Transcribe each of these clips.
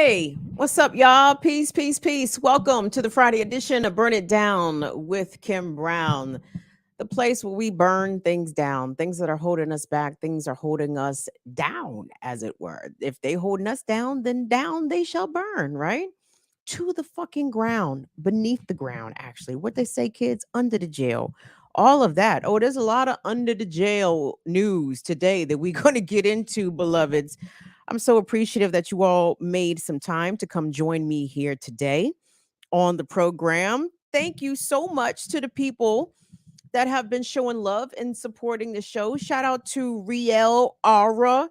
Hey, what's up, y'all? Peace, peace, peace. Welcome to the Friday edition of Burn It Down with Kim Brown, the place where we burn things down, things that are holding us back, things are holding us down, as it were. If they holding us down, then down they shall burn, right? To the fucking ground, beneath the ground, actually. What they say, kids, under the jail. All of that. Oh, there's a lot of under the jail news today that we're going to get into, beloveds. I'm so appreciative that you all made some time to come join me here today on the program. Thank you so much to the people that have been showing love and supporting the show. Shout out to Riel Aura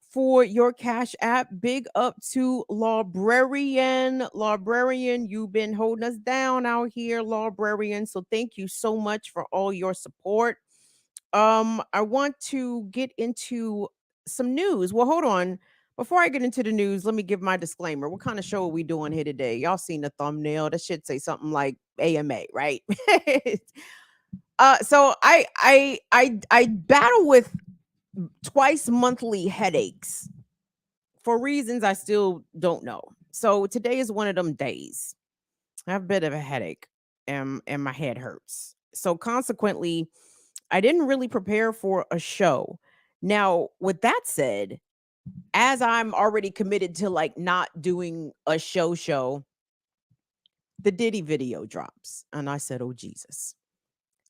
for your Cash App. Big up to Librarian. Librarian, you've been holding us down out here, Librarian. So thank you so much for all your support. I want to get into some news. Well, hold on. Before I get into the news, let me give my disclaimer. What kind of show are we doing here today? Y'all seen the thumbnail? That should say something like AMA, right? So I battle with twice monthly headaches for reasons I still don't know. So today is one of them days. I have a bit of a headache and my head hurts. So consequently, I didn't really prepare for a show. Now, with that said, as I'm already committed to like not doing a show, the Diddy video drops. And I said, "Oh Jesus.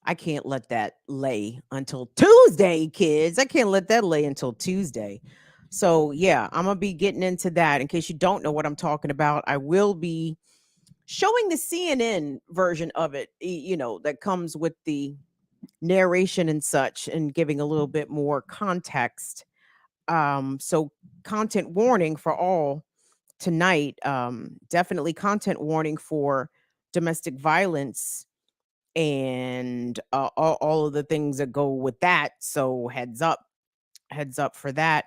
I can't let that lay until Tuesday, kids. I can't let that lay until Tuesday." So, yeah, I'm going to be getting into that. In case you don't know what I'm talking about, I will be showing the CNN version of it, that comes with the narration and such, and giving a little bit more context. So, content warning for all tonight. Definitely content warning for domestic violence and all of the things that go with that. So heads up for that.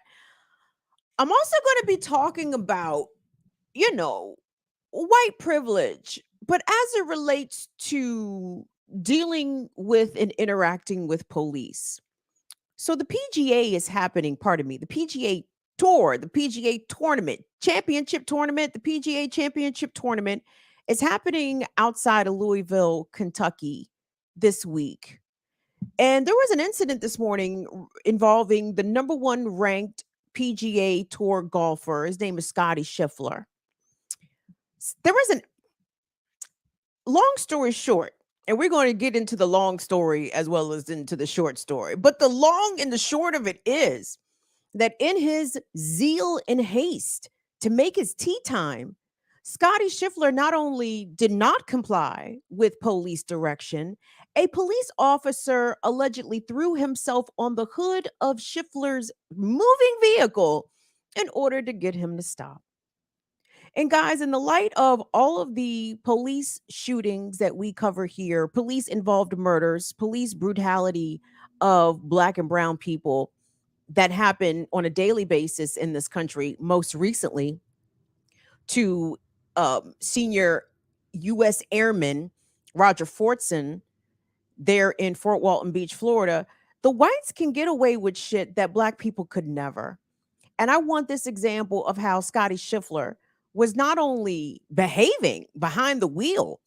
I'm also going to be talking about, you know, white privilege, but as it relates to dealing with and interacting with police. So the PGA is happening, pardon me, the PGA tour, the PGA tournament, championship tournament, the PGA championship tournament is happening outside of Louisville, Kentucky this week. And there was an incident this morning involving the number one ranked PGA Tour golfer. His name is Scotty Scheffler. There was an long story short, and we're going to get into the long story as well as into the short story. But the long and the short of it is that in his zeal and haste to make his tee time, Scotty Scheffler not only did not comply with police direction, a police officer allegedly threw himself on the hood of Scheffler's moving vehicle in order to get him to stop. And guys, in the light of all of the police shootings that we cover here, police involved murders, police brutality of Black and brown people that happen on a daily basis in this country, most recently to senior U.S. Airman Roger Fortson there in Fort Walton Beach, Florida, the whites can get away with shit that Black people could never. And I want this example of how Scotty Scheffler was not only behaving behind the wheel,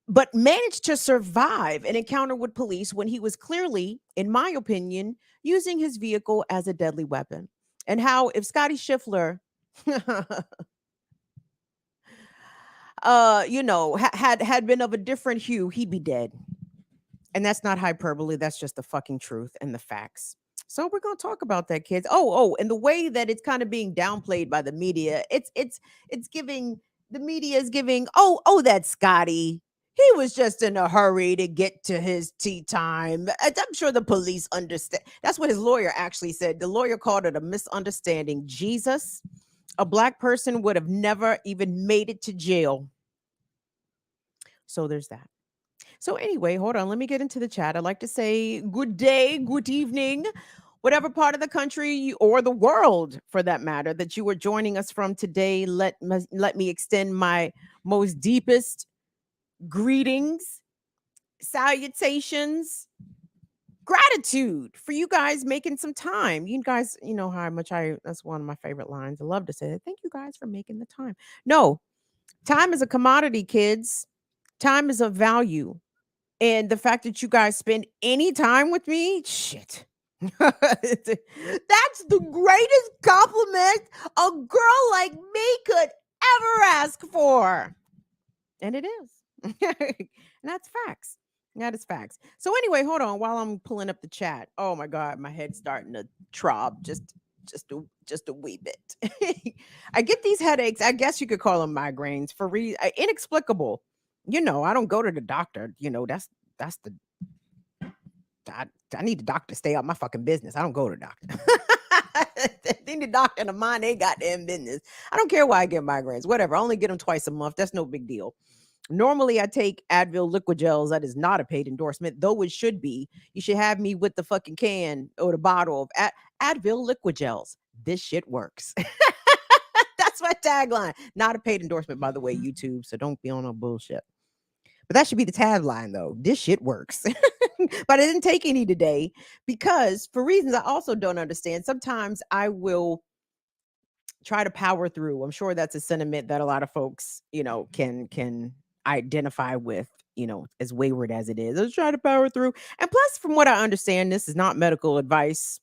but managed to survive an encounter with police when he was clearly, in my opinion, using his vehicle as a deadly weapon. And how if Scotty Scheffler had been of a different hue, he'd be dead. And that's not hyperbole. That's just the fucking truth and the facts. So we're gonna talk about that, kids. And the way that it's kind of being downplayed by the media, it's giving the media is giving, that's Scotty. He was just in a hurry to get to his tea time. I'm sure the police understand. That's what his lawyer actually said. The lawyer called it a misunderstanding. Jesus, a Black person would have never even made it to jail. So there's that. So anyway, hold on. Let me get into the chat. I'd like to say good day, good evening, whatever part of the country or the world, for that matter, that you are joining us from today. Let me extend my most deepest greetings, salutations, gratitude for you guys making some time. You guys, you know how much that's one of my favorite lines. I love to say that. Thank you guys for making the time. No, time is a commodity, kids. Time is of value. And the fact that you guys spend any time with me, shit. That's the greatest compliment a girl like me could ever ask for. And it is. And that's facts. That is facts. So anyway, hold on while I'm pulling up the chat. Oh my god, my head's starting to throb just a wee bit. I get these headaches. I guess you could call them migraines for inexplicable. You know, I don't go to the doctor. You know, that's the I need the doctor to stay out my fucking business. I don't go to the doctor. They need the doctor in the mind they goddamn business. I don't care why I get migraines. Whatever. I only get them twice a month. That's no big deal. Normally, I take Advil liquid gels. That is not a paid endorsement, though it should be. You should have me with the fucking can or the bottle of Advil liquid gels. This shit works. That's my tagline. Not a paid endorsement, by the way, YouTube. So don't be on no bullshit. But that should be the tagline, though. This shit works. But I didn't take any today because, for reasons I also don't understand, sometimes I will try to power through. I'm sure that's a sentiment that a lot of folks, you know, can identify with, you know, as wayward as it is. Let's try to power through. And plus, from what I understand, this is not medical advice.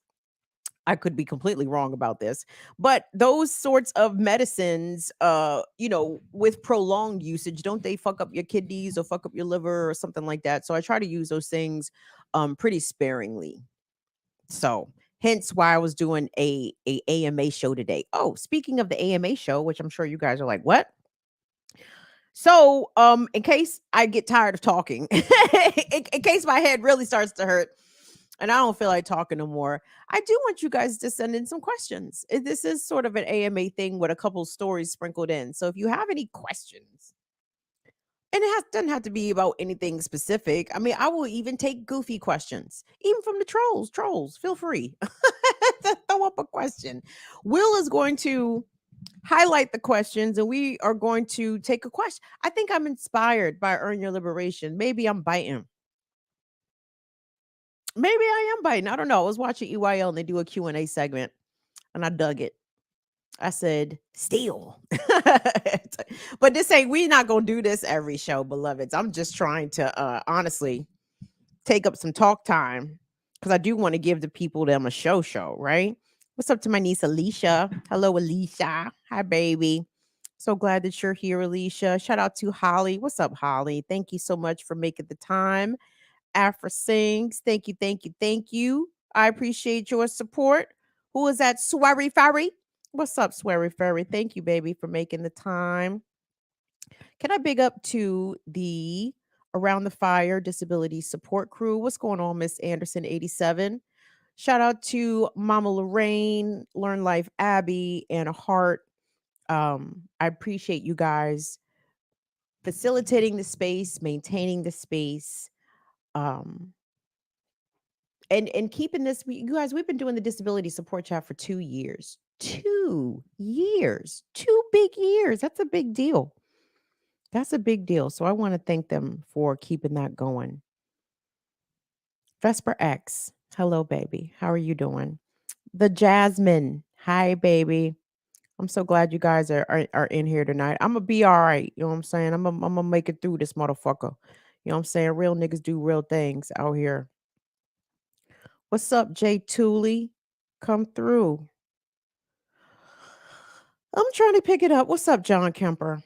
I could be completely wrong about this, but those sorts of medicines, you know, with prolonged usage, don't they fuck up your kidneys or fuck up your liver or something like that? So I try to use those things pretty sparingly. So hence why I was doing a AMA show today. Oh, speaking of the AMA show, which I'm sure you guys are like, what? So, in case I get tired of talking, in case my head really starts to hurt and I don't feel like talking no more, I do want you guys to send in some questions. This is sort of an AMA thing with a couple stories sprinkled in. So if you have any questions, and doesn't have to be about anything specific. I mean, I will even take goofy questions, even from the trolls. Trolls, feel free to throw up a question. Will is going to highlight the questions and we are going to take a question. I think I'm inspired by Earn Your Liberation. Maybe I'm biting. Maybe I am biting. I don't know. I was watching EYL and they do a Q&A segment and I dug it. I said, steal. But we're not going to do this every show, beloveds. I'm just trying to honestly take up some talk time because I do want to give the people them a show, right? What's up to my niece, Alicia? Hello, Alicia. Hi, baby. So glad that you're here, Alicia. Shout out to Holly. What's up, Holly? Thank you so much for making the time. Afra Sings. Thank you, thank you, thank you. I appreciate your support. Who is that? Swery Fairy. What's up, Swery Fairy? Thank you, baby, for making the time. Can I big up to the Around the Fire Disability Support Crew? What's going on, Miss Anderson 87? Shout out to Mama Lorraine, Learn Life Abby, and Heart. I appreciate you guys facilitating the space, maintaining the space, and keeping this. You guys, we've been doing the disability support chat for 2 years. 2 years. 2 big years. That's a big deal. That's a big deal. So I want to thank them for keeping that going. Vesper X. Hello, baby. How are you doing? The Jasmine. Hi, baby. I'm so glad you guys are in here tonight. I'm gonna be all right. You know what I'm saying? I'm gonna make it through this motherfucker. You know what I'm saying? Real niggas do real things out here. What's up, Jay Tooley? Come through. I'm trying to pick it up. What's up, John Kemper?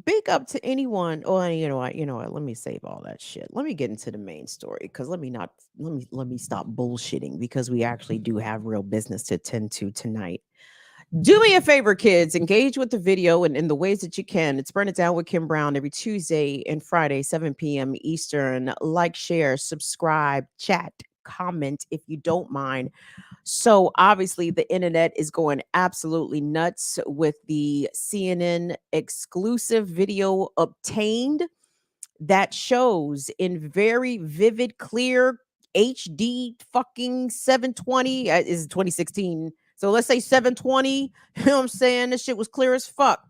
Big up to anyone. Oh, you know what? Let me save all that shit. Let me get into the main story because let me stop bullshitting because we actually do have real business to attend to tonight. Do me a favor, kids. Engage with the video and in the ways that you can. It's Burn It Down with Kim Brown every Tuesday and Friday, 7 p.m. Eastern. Like, share, subscribe, chat, comment if you don't mind. So obviously the internet is going absolutely nuts with the CNN exclusive video obtained that shows in very vivid, clear HD fucking 720 is 2016. So let's say 720. You know what I'm saying? This shit was clear as fuck.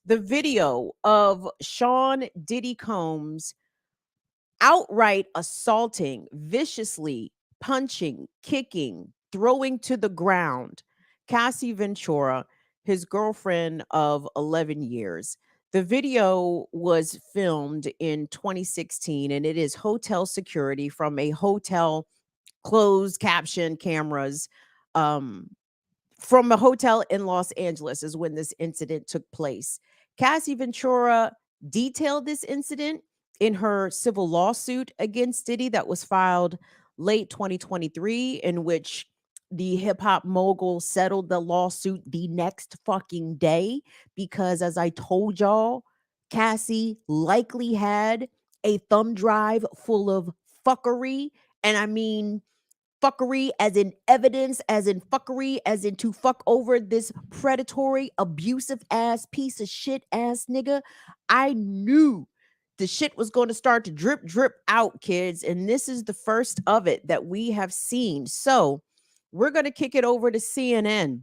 The video of Sean Diddy Combs outright assaulting, viciously punching, kicking, throwing to the ground Cassie Ventura, his girlfriend of 11 years. The video was filmed in 2016 and it is hotel security from a hotel closed caption cameras um, from a hotel in Los Angeles is when this incident took place. Cassie Ventura detailed this incident in her civil lawsuit against Diddy that was filed late 2023, in which the hip hop mogul settled the lawsuit the next fucking day because, as I told y'all, Cassie likely had a thumb drive full of fuckery. And I mean, fuckery as in evidence, as in fuckery, as in to fuck over this predatory, abusive ass piece of shit ass nigga. I knew the shit was going to start to drip, drip out, kids. And this is the first of it that we have seen. So we're going to kick it over to CNN.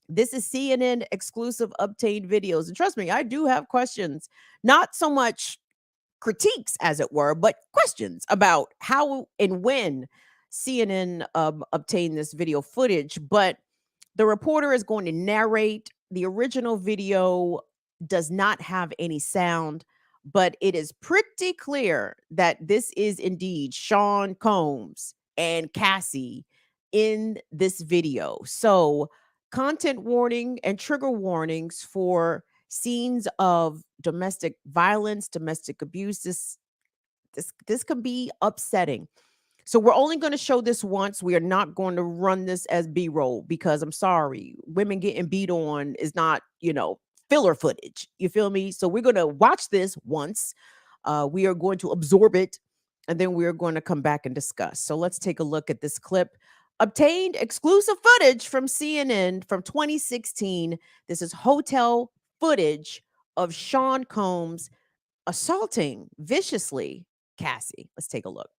This is CNN exclusive obtained videos. And trust me, I do have questions. Not so much critiques, as it were, but questions about how and when CNN obtained this video footage. But the reporter is going to narrate. The original video does not have any sound, but it is pretty clear that this is indeed Sean Combs and Cassie in this video. So, content warning and trigger warnings for scenes of domestic violence, domestic abuse. This can be upsetting. So we're only going to show this once. We are not going to run this as B-roll because I'm sorry, women getting beat on is not, filler footage. You feel me? So we're going to watch this once. We are going to absorb it, and then we are going to come back and discuss. So let's take a look at this clip. Obtained exclusive footage from CNN from 2016. This is hotel footage of Sean Combs assaulting viciously Cassie. Let's take a look.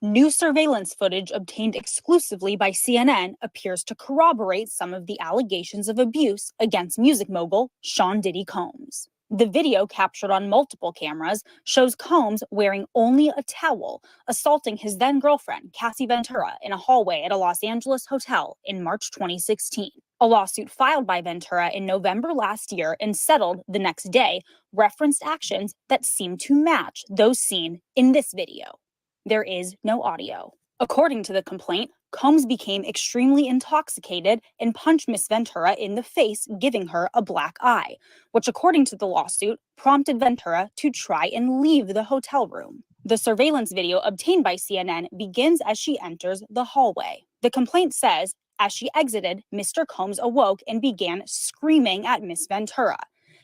New surveillance footage obtained exclusively by CNN appears to corroborate some of the allegations of abuse against music mogul Sean Diddy Combs. The video, captured on multiple cameras, shows Combs wearing only a towel, assaulting his then-girlfriend, Cassie Ventura, in a hallway at a Los Angeles hotel in March 2016. A lawsuit filed by Ventura in November last year and settled the next day referenced actions that seem to match those seen in this video. There is no audio. According to the complaint, Combs became extremely intoxicated and punched Miss Ventura in the face, giving her a black eye, which, according to the lawsuit, prompted Ventura to try and leave the hotel room. The surveillance video obtained by CNN begins as she enters the hallway. The complaint says, as she exited, Mr. Combs awoke and began screaming at Miss Ventura.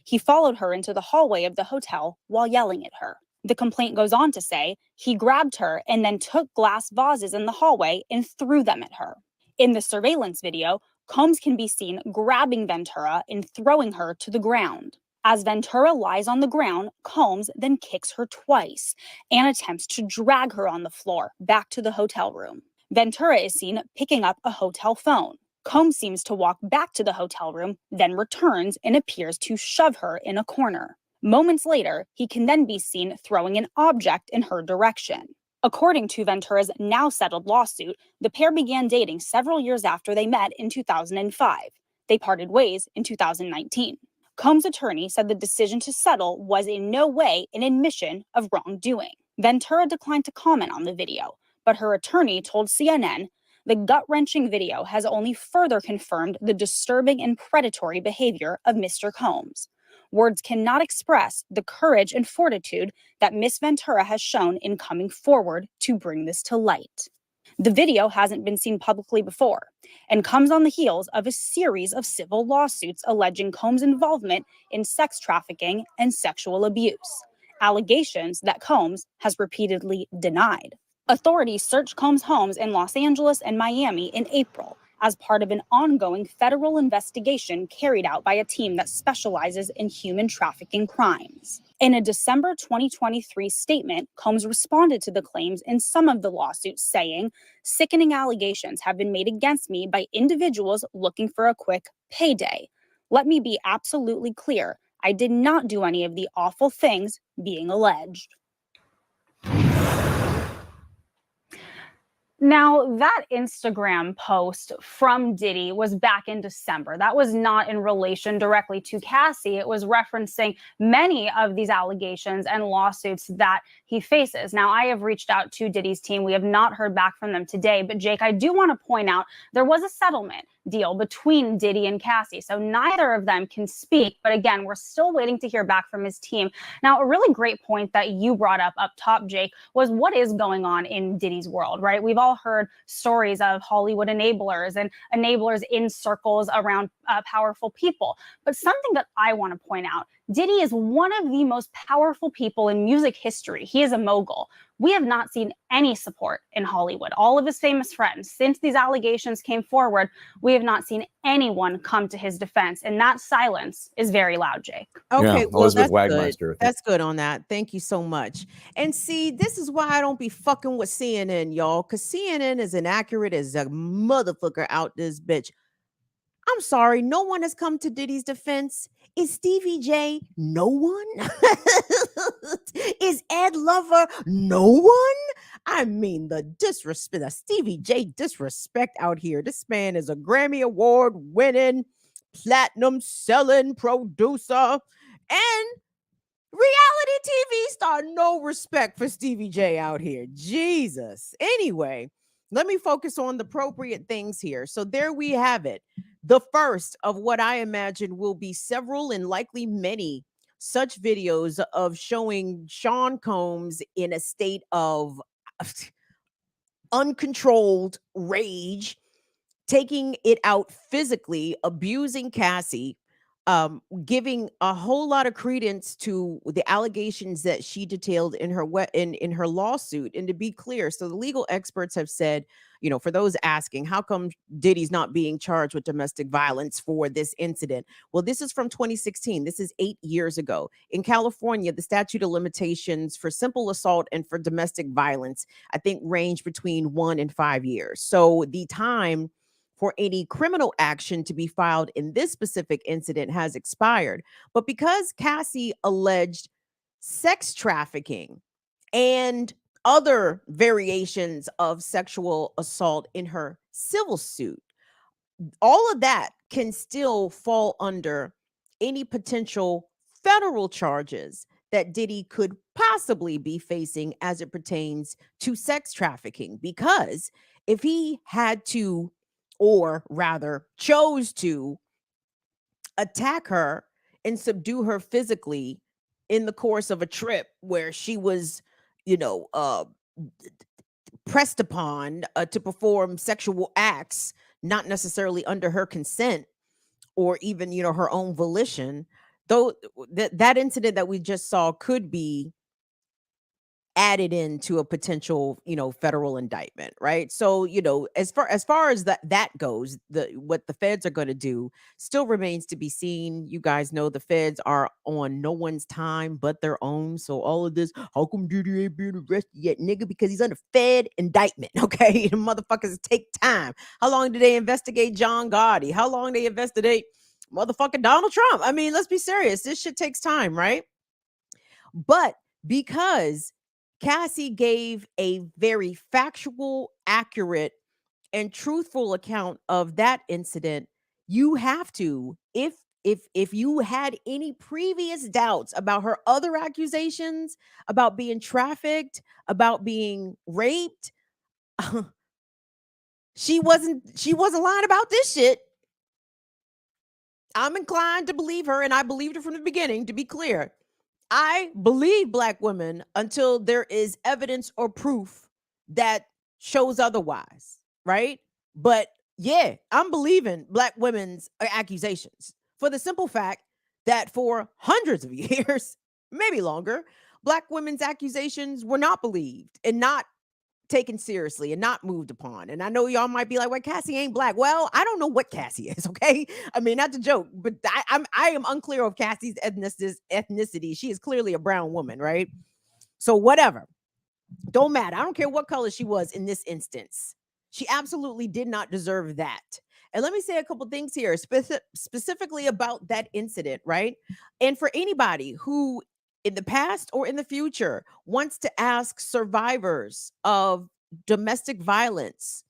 He followed her into the hallway of the hotel while yelling at her. The complaint goes on to say he grabbed her and then took glass vases in the hallway and threw them at her. In the surveillance video, Combs can be seen grabbing Ventura and throwing her to the ground. As Ventura lies on the ground, Combs then kicks her twice and attempts to drag her on the floor back to the hotel room. Ventura is seen picking up a hotel phone. Combs seems to walk back to the hotel room, then returns and appears to shove her in a corner. Moments later, he can then be seen throwing an object in her direction. According to Ventura's now settled lawsuit, the pair began dating several years after they met in 2005. They parted ways in 2019. Combs' attorney said the decision to settle was in no way an admission of wrongdoing. Ventura declined to comment on the video, but her attorney told CNN, the gut-wrenching video has only further confirmed the disturbing and predatory behavior of Mr. Combs. Words cannot express the courage and fortitude that Miss Ventura has shown in coming forward to bring this to light. The video hasn't been seen publicly before and comes on the heels of a series of civil lawsuits alleging Combs' involvement in sex trafficking and sexual abuse, allegations that Combs has repeatedly denied. Authorities searched Combs' homes in Los Angeles and Miami in April as part of an ongoing federal investigation carried out by a team that specializes in human trafficking crimes. In a December 2023 statement, Combs responded to the claims in some of the lawsuits, saying, "Sickening allegations have been made against me by individuals looking for a quick payday. Let me be absolutely clear. I did not do any of the awful things being alleged. Now, that Instagram post from Diddy was back in December. That was not in relation directly to Cassie. It was referencing many of these allegations and lawsuits that he faces. Now, I have reached out to Diddy's team. We have not heard back from them today. But Jake, I do want to point out there was a settlement deal between Diddy and Cassie. So neither of them can speak. But again, we're still waiting to hear back from his team. Now, a really great point that you brought up top, Jake, was what is going on in Diddy's world, right? We've all heard stories of Hollywood enablers and enablers in circles around powerful people. But something that I want to point out, Diddy is one of the most powerful people in music history. He is a mogul. We have not seen any support in Hollywood. All of his famous friends, since these allegations came forward, we have not seen anyone come to his defense. And that silence is very loud, Jake. Okay, Yeah, well, Elizabeth that's Wagmeister. good. That's good on that. Thank you so much. And see, this is why I don't be fucking with CNN, y'all, because CNN is inaccurate as a motherfucker out this bitch. I'm sorry, no one has come to Diddy's defense. Is Stevie J no one? Is Ed Lover no one? I mean, the disrespect, the Stevie J disrespect out here. This man is a Grammy Award winning, platinum selling producer, and reality TV star. No respect for Stevie J out here. Jesus. Anyway, let me focus on the appropriate things here. So there we have it. The first of what I imagine will be several and likely many such videos of showing Sean Combs in a state of uncontrolled rage, taking it out physically, abusing Cassie, giving a whole lot of credence to the allegations that she detailed in her in her lawsuit. And to be clear, so the legal experts have said, you know, for those asking, how come Diddy's not being charged with domestic violence for this incident? Well, this is from 2016. This is 8 years ago. In California, the statute of limitations for simple assault and for domestic violence, I think, range between 1 and 5 years. So the time for any criminal action to be filed in this specific incident has expired. But because Cassie alleged sex trafficking and other variations of sexual assault in her civil suit, all of that can still fall under any potential federal charges that Diddy could possibly be facing as it pertains to sex trafficking. Because if he had to, or rather chose to, attack her and subdue her physically in the course of a trip where she was, you know, pressed upon to perform sexual acts, not necessarily under her consent or even, you know, her own volition, though that incident that we just saw could be added into a potential, you know, federal indictment, right? So, you know, as far as that goes, what the feds are going to do still remains to be seen. You guys know the feds are on no one's time but their own. So all of this, how come Diddy ain't been arrested yet, nigga? Because he's under Fed indictment. Okay, the motherfuckers take time. How long did they investigate John Gotti? How long they investigate motherfucking Donald Trump? I mean, let's be serious. This shit takes time, right? But because Cassie gave a very factual, accurate, and truthful account of that incident, you have to, if you had any previous doubts about her other accusations, about being trafficked, about being raped, she wasn't lying about this shit. I'm inclined to believe her, and I believed her from the beginning, to be clear. I believe Black women until there is evidence or proof that shows otherwise, right? But yeah, I'm believing Black women's accusations for the simple fact that for hundreds of years, maybe longer, Black women's accusations were not believed and not taken seriously and not moved upon. And I know y'all might be like, well, Cassie ain't Black. Well, I don't know what Cassie is, okay? I mean, not to joke, but I am unclear of Cassie's ethnicity. She is clearly a brown woman, right? So whatever. Don't matter. I don't care what color she was in this instance. She absolutely did not deserve that. And let me say a couple things here, specifically about that incident, right? And for anybody who in the past or in the future wants to ask survivors of domestic violence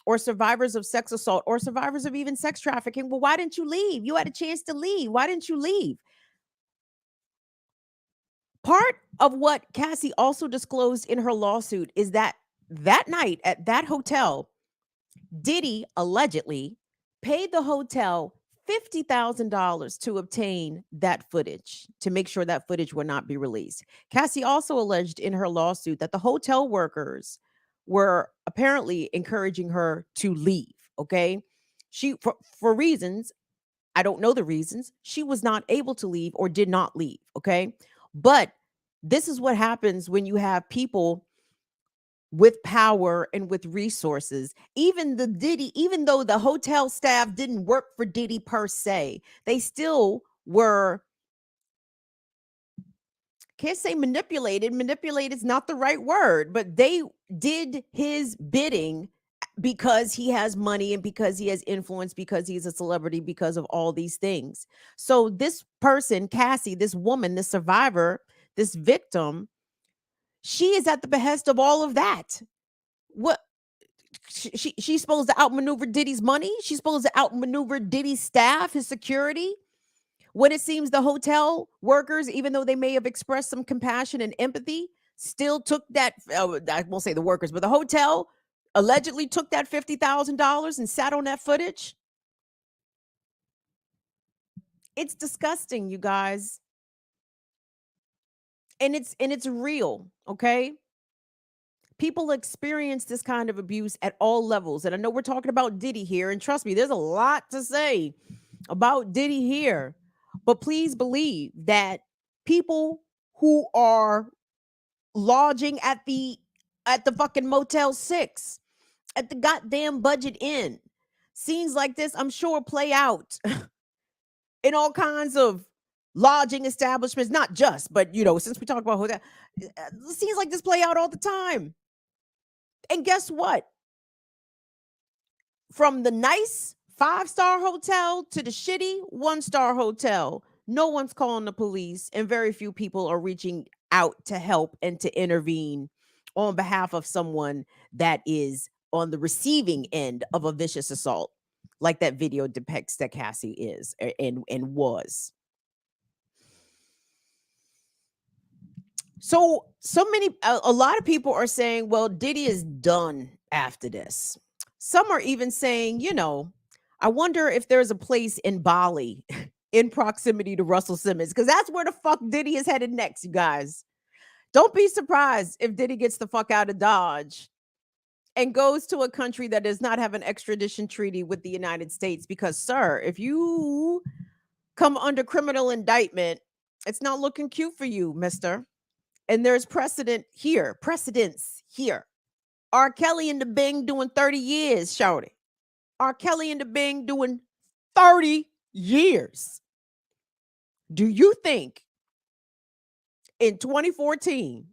or survivors of sex assault or survivors of even sex trafficking, well, why didn't you leave? You had a chance to leave. Why didn't you leave? Part of what Cassie also disclosed in her lawsuit is that that night at that hotel, Diddy allegedly paid the hotel $50,000 to obtain that footage, to make sure that footage would not be released. Cassie also alleged in her lawsuit that the hotel workers were apparently encouraging her to leave. Okay. For reasons, I don't know the reasons, she was not able to leave or did not leave. Okay. But this is what happens when you have people with power and with resources. Even the Diddy, even though the hotel staff didn't work for Diddy per se, they still were, can't say manipulated. Manipulate is not the right word, but they did his bidding because he has money and because he has influence, because he's a celebrity, because of all these things. So this person, Cassie, this woman, this survivor, this victim, she is at the behest of all of that. What she's supposed to outmaneuver Diddy's money? She's supposed to outmaneuver Diddy's staff, his security? When it seems the hotel workers, even though they may have expressed some compassion and empathy, still took that, I won't say the workers, but the hotel allegedly took that $50,000 and sat on that footage. It's disgusting, you guys. And it's real, okay? People experience this kind of abuse at all levels. And I know we're talking about Diddy here, and trust me, there's a lot to say about Diddy here. But please believe that people who are lodging at the fucking Motel 6, at the goddamn Budget Inn, scenes like this, I'm sure, play out in all kinds of lodging establishments, not just, but since we talk about hotel, scenes like this play out all the time. And guess what? From the nice 5-star hotel to the shitty 1-star hotel, no one's calling the police, and very few people are reaching out to help and to intervene on behalf of someone that is on the receiving end of a vicious assault, like that video depicts that Cassie is and was. So a lot of people are saying, well, Diddy is done after this. Some are even saying, I wonder if there's a place in Bali in proximity to Russell Simmons, because that's where the fuck Diddy is headed next, you guys. Don't be surprised if Diddy gets the fuck out of Dodge and goes to a country that does not have an extradition treaty with the United States, because, sir, if you come under criminal indictment, it's not looking cute for you, mister. And there's precedence here. R. Kelly and the Bing doing 30 years, shouty. R. Kelly and the Bing doing 30 years. Do you think in 2014,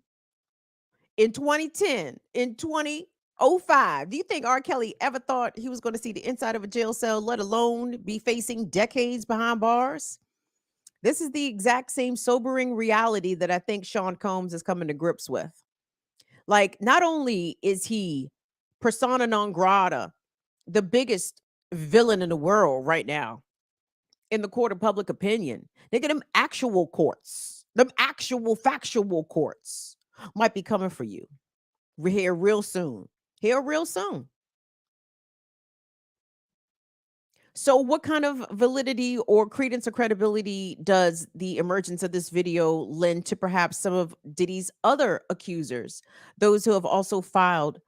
in 2010, in 2005, do you think R. Kelly ever thought he was going to see the inside of a jail cell, let alone be facing decades behind bars? This is the exact same sobering reality that I think Sean Combs is coming to grips with. Like, not only is he persona non grata, the biggest villain in the world right now in the court of public opinion, nigga, them actual courts, them actual factual courts might be coming for you here real soon. So what kind of validity or credence or credibility does the emergence of this video lend to perhaps some of Diddy's other accusers, those who have also filed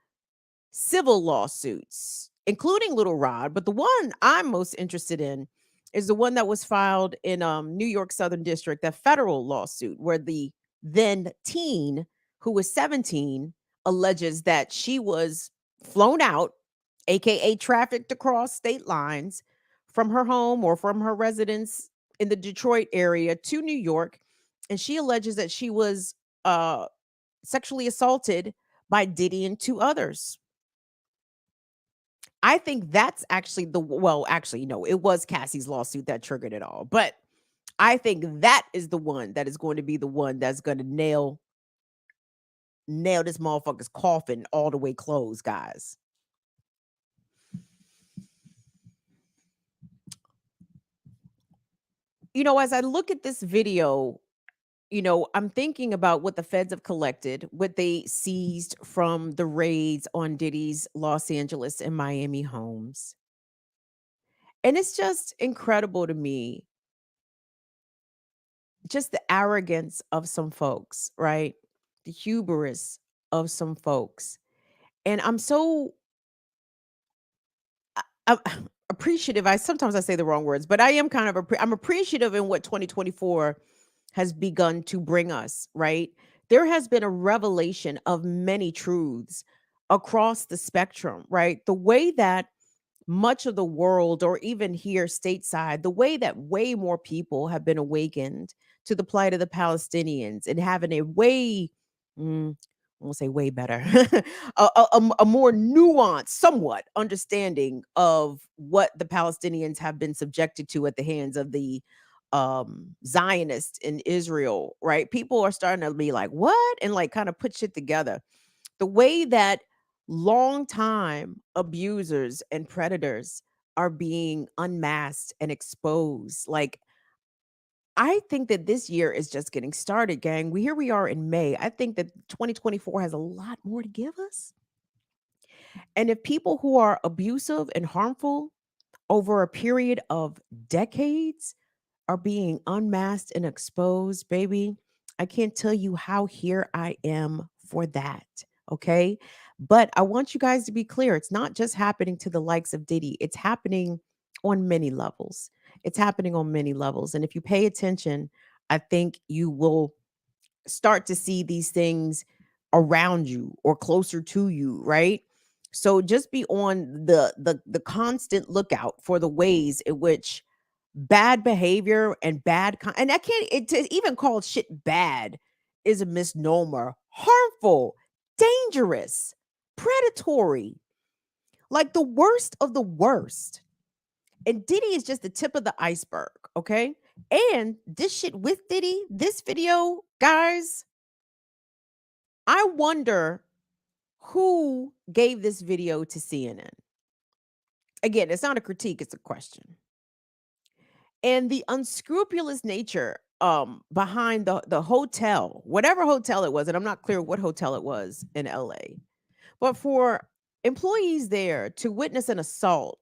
civil lawsuits, including Little Rod? But the one I'm most interested in is the one that was filed in New York Southern District, that federal lawsuit, where the then teen, who was 17, alleges that she was flown out, aka trafficked across state lines, from her home or from her residence in the Detroit area to New York. And she alleges that she was sexually assaulted by Diddy and 2 others. I think that's actually well, actually, no, it was Cassie's lawsuit that triggered it all. But I think that is the one that is going to be the one that's going to nail this motherfucker's coffin all the way closed, guys. As I look at this video, I'm thinking about what the feds have collected, what they seized from the raids on Diddy's Los Angeles and Miami homes. And it's just incredible to me, just the arrogance of some folks, right? The hubris of some folks. And I'm so I'm appreciative. Sometimes I say the wrong words, but I am kind of I'm appreciative in what 2024 has begun to bring us, right? There has been a revelation of many truths across the spectrum, right? The way that much of the world, or even here stateside, the way that way more people have been awakened to the plight of the Palestinians and having a way, I won't say way better, a more nuanced, somewhat understanding of what the Palestinians have been subjected to at the hands of the Zionists in Israel, right? People are starting to be like, what? And like kind of put shit together. The way that long time abusers and predators are being unmasked and exposed. Like, I think that this year is just getting started, gang. Here we are in May. I think that 2024 has a lot more to give us. And if people who are abusive and harmful over a period of decades are being unmasked and exposed, baby, I can't tell you how here I am for that. Okay. But I want you guys to be clear. It's not just happening to the likes of Diddy, it's happening on many levels. It's happening on many levels. And if you pay attention, I think you will start to see these things around you or closer to you, right? So just be on the constant lookout for the ways in which bad behavior and and I can't to even call shit bad is a misnomer. Harmful, dangerous, predatory, like the worst of the worst. And Diddy is just the tip of the iceberg, okay? And this shit with Diddy, this video, guys, I wonder who gave this video to CNN. Again, it's not a critique, it's a question. And the unscrupulous nature behind the hotel, whatever hotel it was, and I'm not clear what hotel it was in LA, but for employees there to witness an assault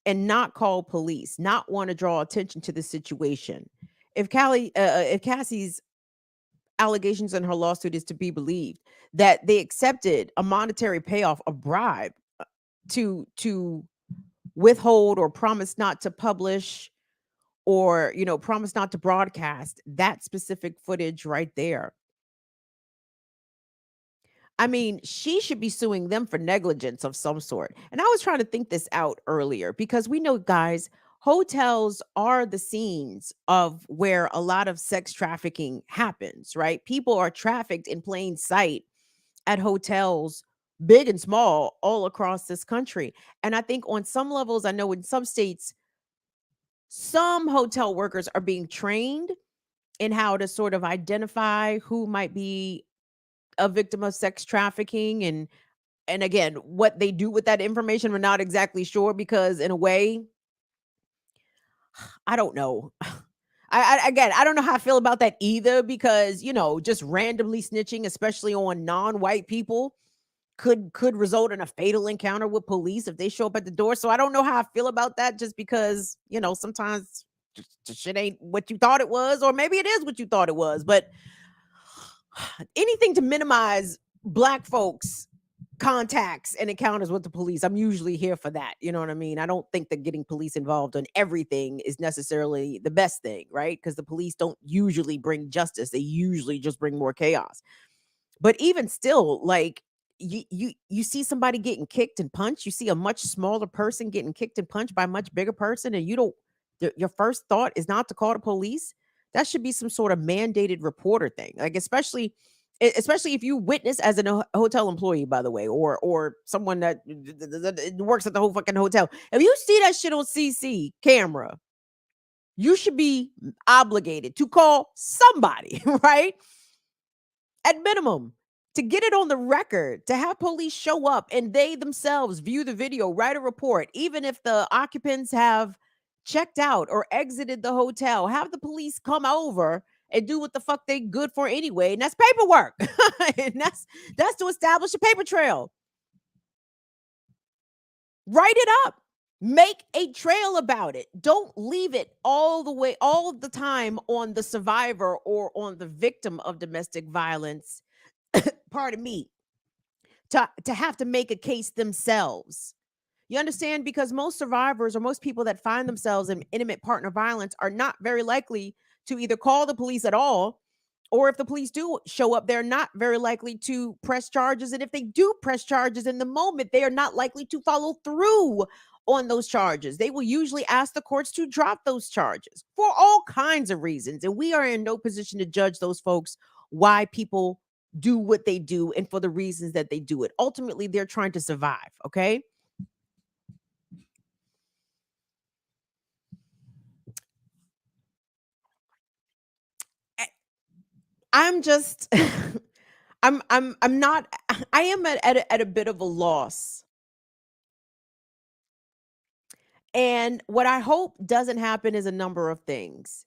and not call police, not want to draw attention to the situation. If Cassie's allegations in her lawsuit is to be believed, that they accepted a monetary payoff, a bribe, to withhold or promise not to publish or promise not to broadcast that specific footage right there. I mean, she should be suing them for negligence of some sort. And I was trying to think this out earlier because we know, guys, hotels are the scenes of where a lot of sex trafficking happens, right? People are trafficked in plain sight at hotels, big and small, all across this country. And I think on some levels, I know in some states, some hotel workers are being trained in how to sort of identify who might be a victim of sex trafficking, and again, what they do with that information, we're not exactly sure because in a way, I don't know. Again, I don't know how I feel about that either because, just randomly snitching, especially on non-white people, could result in a fatal encounter with police if they show up at the door. So I don't know how I feel about that just because, sometimes just shit ain't what you thought it was, or maybe it is what you thought it was, but anything to minimize black folks contacts and encounters with the police, I'm usually here for that. You know what I mean? I don't think that getting police involved on everything is necessarily the best thing, right? Because the police don't usually bring justice. They usually just bring more chaos. But even still, like you see somebody getting kicked and punched, you see a much smaller person getting kicked and punched by a much bigger person, and you don't your first thought is not to call the police. That should be some sort of mandated reporter thing. Like, especially especially if you witness as a hotel employee, by the way, or someone that works at the whole fucking hotel. If you see that shit on CC camera, you should be obligated to call somebody, right? At minimum, to get it on the record, to have police show up and they themselves view the video, write a report, even if the occupants have checked out or exited the hotel, have the police come over and do what the fuck they good for anyway. And that's paperwork. And that's to establish a paper trail. Write it up. Make a trail about it. Don't leave it all the time on the survivor or on the victim of domestic violence. Pardon me. To have to make a case themselves. You understand? Because most survivors or most people that find themselves in intimate partner violence are not very likely to either call the police at all, or if the police do show up, they're not very likely to press charges. And if they do press charges in the moment, they are not likely to follow through on those charges. They will usually ask the courts to drop those charges for all kinds of reasons. And we are in no position to judge those folks why people do what they do and for the reasons that they do it. Ultimately, they're trying to survive, okay? I'm just I'm not I am at a bit of a loss. And what I hope doesn't happen is a number of things.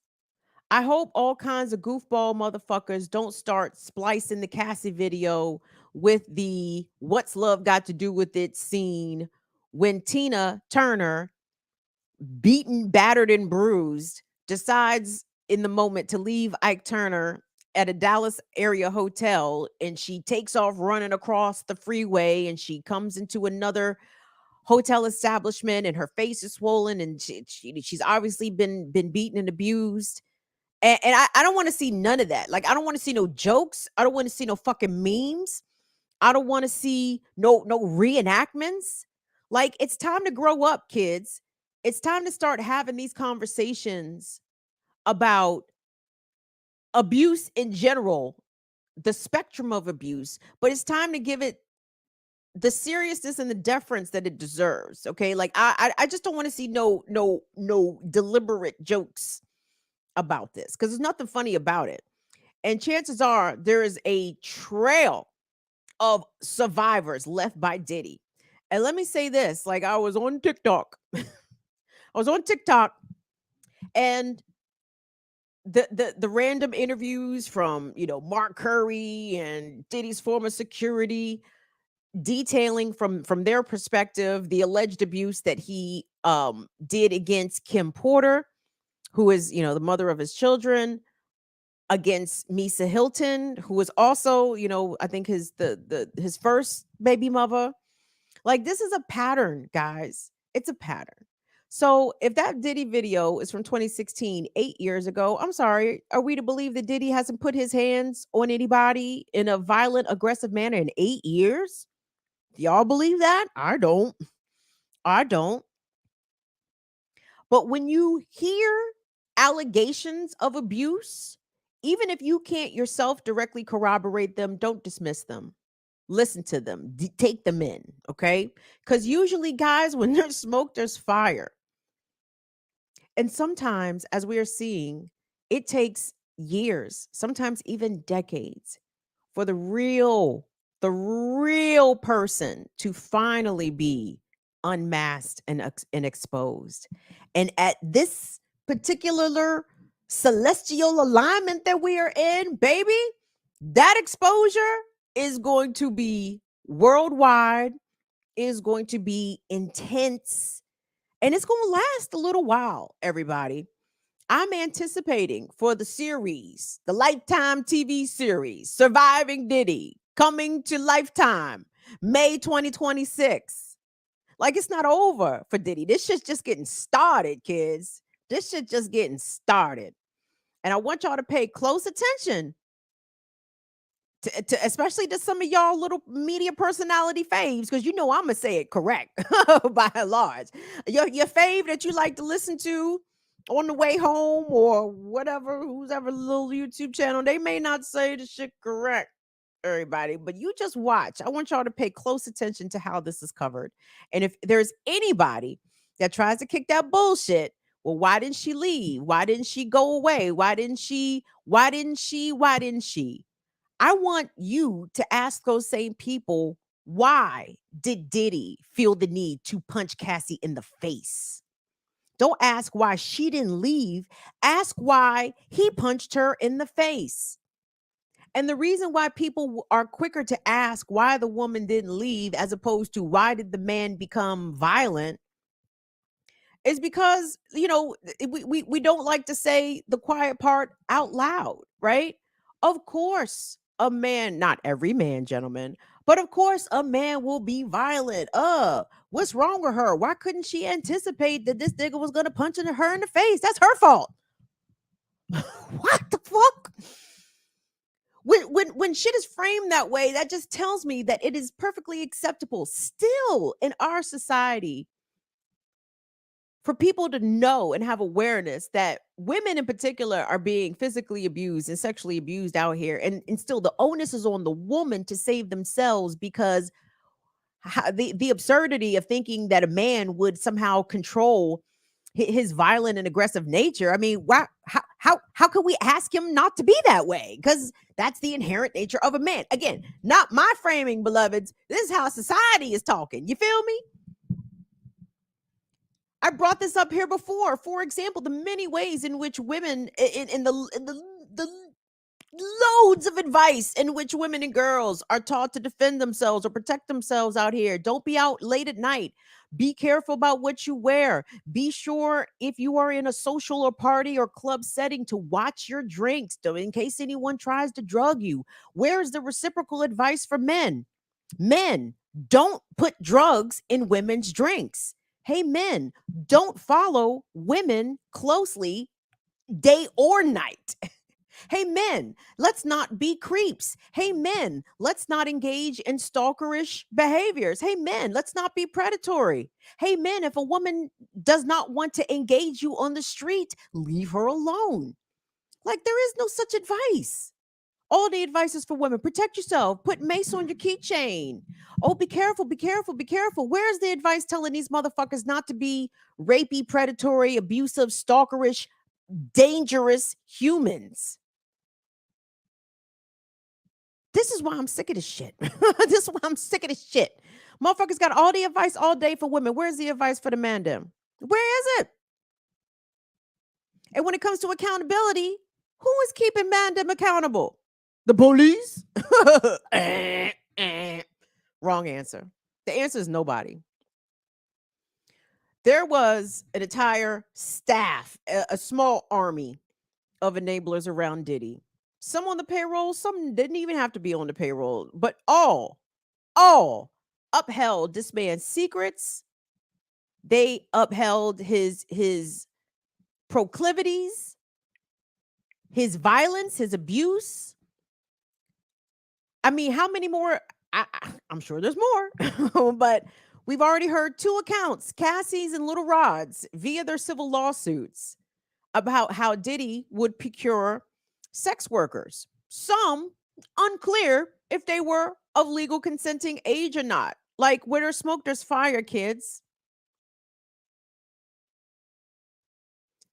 I hope all kinds of goofball motherfuckers don't start splicing the Cassie video with the "What's Love Got to Do with It" scene when Tina Turner, beaten, battered, and bruised, decides in the moment to leave Ike Turner at a Dallas area hotel, and she takes off running across the freeway, and she comes into another hotel establishment, and her face is swollen, and she's obviously been beaten and abused. And I don't want to see none of that. Like, I don't want to see no jokes. I don't want to see no fucking memes. I don't want to see no reenactments. Like, it's time to grow up, kids. It's time to start having these conversations about abuse in general, the spectrum of abuse, but it's time to give it the seriousness and the deference that it deserves. Okay. Like, I just don't want to see no deliberate jokes about this, because there's nothing funny about it. And chances are there is a trail of survivors left by Diddy. And let me say this, like, I was on TikTok. I was on TikTok, and the random interviews from, Mark Curry and Diddy's former security, detailing from their perspective the alleged abuse that he did against Kim Porter, who is, the mother of his children, against Misa Hilton, who was also, I think his first baby mother. Like, this is a pattern, guys. It's a pattern. So if that Diddy video is from 2016, 8 years ago, I'm sorry, are we to believe that Diddy hasn't put his hands on anybody in a violent, aggressive manner in 8 years? Do y'all believe that? I don't. I don't. But when you hear allegations of abuse, even if you can't yourself directly corroborate them, don't dismiss them. Listen to them, take them in, okay? Because usually, guys, when there's smoke, there's fire. And sometimes, as we are seeing, it takes years, sometimes even decades, for the real person to finally be unmasked and exposed. And at this particular celestial alignment that we are in, baby, that exposure is going to be worldwide, is going to be intense, and it's going to last a little while, everybody. I'm anticipating for the series, the Lifetime TV series, Surviving Diddy, coming to Lifetime, May 2026. Like, it's not over for Diddy. This shit's just getting started, kids. This shit just getting started. And I want y'all to pay close attention to especially to some of y'all little media personality faves, because I'm gonna say it correct by and large. Your fave that you like to listen to on the way home or whatever, who's ever little YouTube channel, they may not say the shit correct. everybody, but you just watch. I want y'all to pay close attention to how this is covered. And if there's anybody that tries to kick that bullshit, well, why didn't she leave? Why didn't she go away? Why didn't she? Why didn't she? Why didn't she? I want you to ask those same people, why did Diddy feel the need to punch Cassie in the face? Don't ask why she didn't leave. Ask why he punched her in the face. And the reason why people are quicker to ask why the woman didn't leave as opposed to why did the man become violent is because, we don't like to say the quiet part out loud, right? Of course, a man, not every man, gentlemen, but of course, a man will be violent. What's wrong with her? Why couldn't she anticipate that this nigga was going to punch her in the face? That's her fault. What the fuck? When shit is framed that way, that just tells me that it is perfectly acceptable still in our society for people to know and have awareness that women in particular are being physically abused and sexually abused out here. And still the onus is on the woman to save themselves because the absurdity of thinking that a man would somehow control his violent and aggressive nature. I mean, why, how can we ask him not to be that way? Because that's the inherent nature of a man. Again, not my framing, beloveds. This is how society is talking. You feel me? I brought this up here before. For example, the many ways in which women, in the loads of advice in which women and girls are taught to defend themselves or protect themselves out here. Don't be out late at night. Be careful about what you wear. Be sure if you are in a social or party or club setting to watch your drinks in case anyone tries to drug you. Where is the reciprocal advice for men? Men, don't put drugs in women's drinks. Hey, men, don't follow women closely day or night. Hey, men, let's not be creeps. Hey, men, let's not engage in stalkerish behaviors. Hey, men, let's not be predatory. Hey, men, if a woman does not want to engage you on the street, leave her alone. Like, there is no such advice. All the advice is for women. Protect yourself. Put mace on your keychain. Oh, be careful, be careful, be careful. Where's the advice telling these motherfuckers not to be rapey, predatory, abusive, stalkerish, dangerous humans? This is why I'm sick of this shit. This is why I'm sick of this shit. Motherfuckers got all the advice all day for women. Where's the advice for the man them? Where is it? And when it comes to accountability, who is keeping man them accountable? The police? Wrong answer. The answer is nobody. There was an entire staff, a small army of enablers around Diddy. Some on the payroll, some didn't even have to be on the payroll, but all upheld this man's secrets. They upheld his proclivities, his violence, his abuse. I mean, how many more? I'm sure there's more, but we've already heard 2 accounts, Cassie's and Little Rod's, via their civil lawsuits about how Diddy would procure sex workers. Some unclear if they were of legal consenting age or not. Like, where there's smoke, there's fire, kids.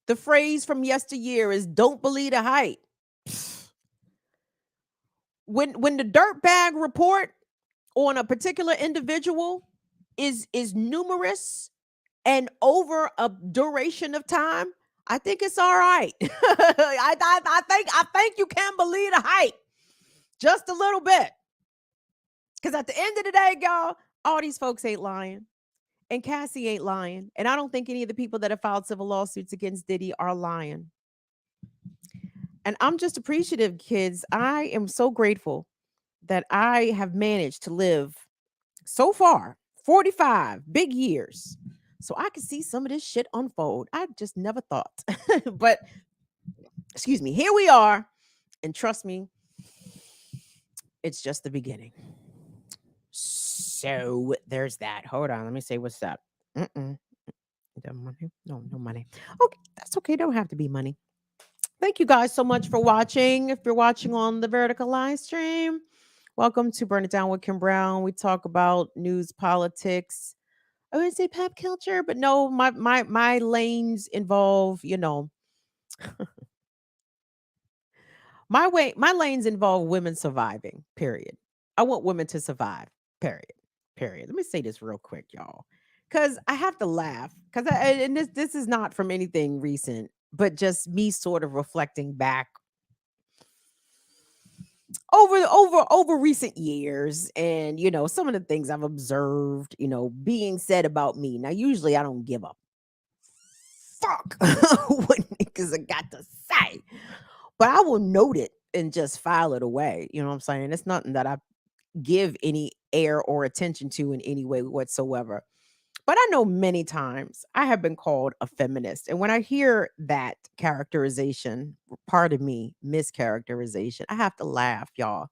The phrase from yesteryear is don't believe the hype. When the dirtbag report on a particular individual is numerous and over a duration of time, I think it's all right. I think you can believe the hype just a little bit. Because at the end of the day, y'all, all these folks ain't lying. And Cassie ain't lying. And I don't think any of the people that have filed civil lawsuits against Diddy are lying. And I'm just appreciative, kids. I am so grateful that I have managed to live so far 45 big years so I can see some of this shit unfold. I just never thought. But excuse me, here we are. And trust me, it's just the beginning. So there's that. Hold on, let me say what's up. No money. No money. Okay, that's okay. Don't have to be money. Thank you guys so much for watching. If you're watching on the vertical live stream, Welcome to Burn It Down with Kim Brown. We talk about news, politics. I would say pop culture, but no, my lanes involve, my lanes involve women surviving. Period. I want women to survive. Period. Period. Let me say this real quick, y'all, because I have to laugh because and this is not from anything recent, but just me sort of reflecting back over recent years, and some of the things I've observed being said about me. Now usually I don't give a fuck what niggas have got to say, but I will note it and just file it away. You know what I'm saying? It's nothing that I give any air or attention to in any way whatsoever. But I know many times I have been called a feminist. And when I hear that characterization, pardon me, mischaracterization, I have to laugh, y'all.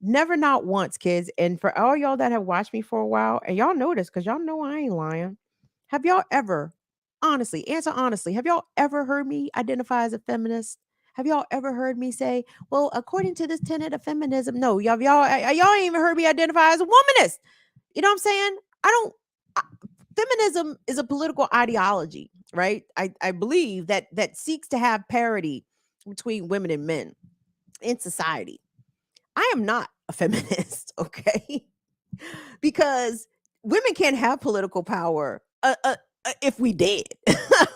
Never, not once, kids. And for all y'all that have watched me for a while, and y'all know this because y'all know I ain't lying. Have y'all ever, honestly, answer honestly, have y'all ever heard me identify as a feminist? Have y'all ever heard me say, well, according to this tenet of feminism? No, y'all ain't even heard me identify as a womanist. You know what I'm saying? I don't. I, Feminism is a political ideology, right? I believe that seeks to have parity between women and men in society. I am not a feminist, okay? Because women can't have political power if we did,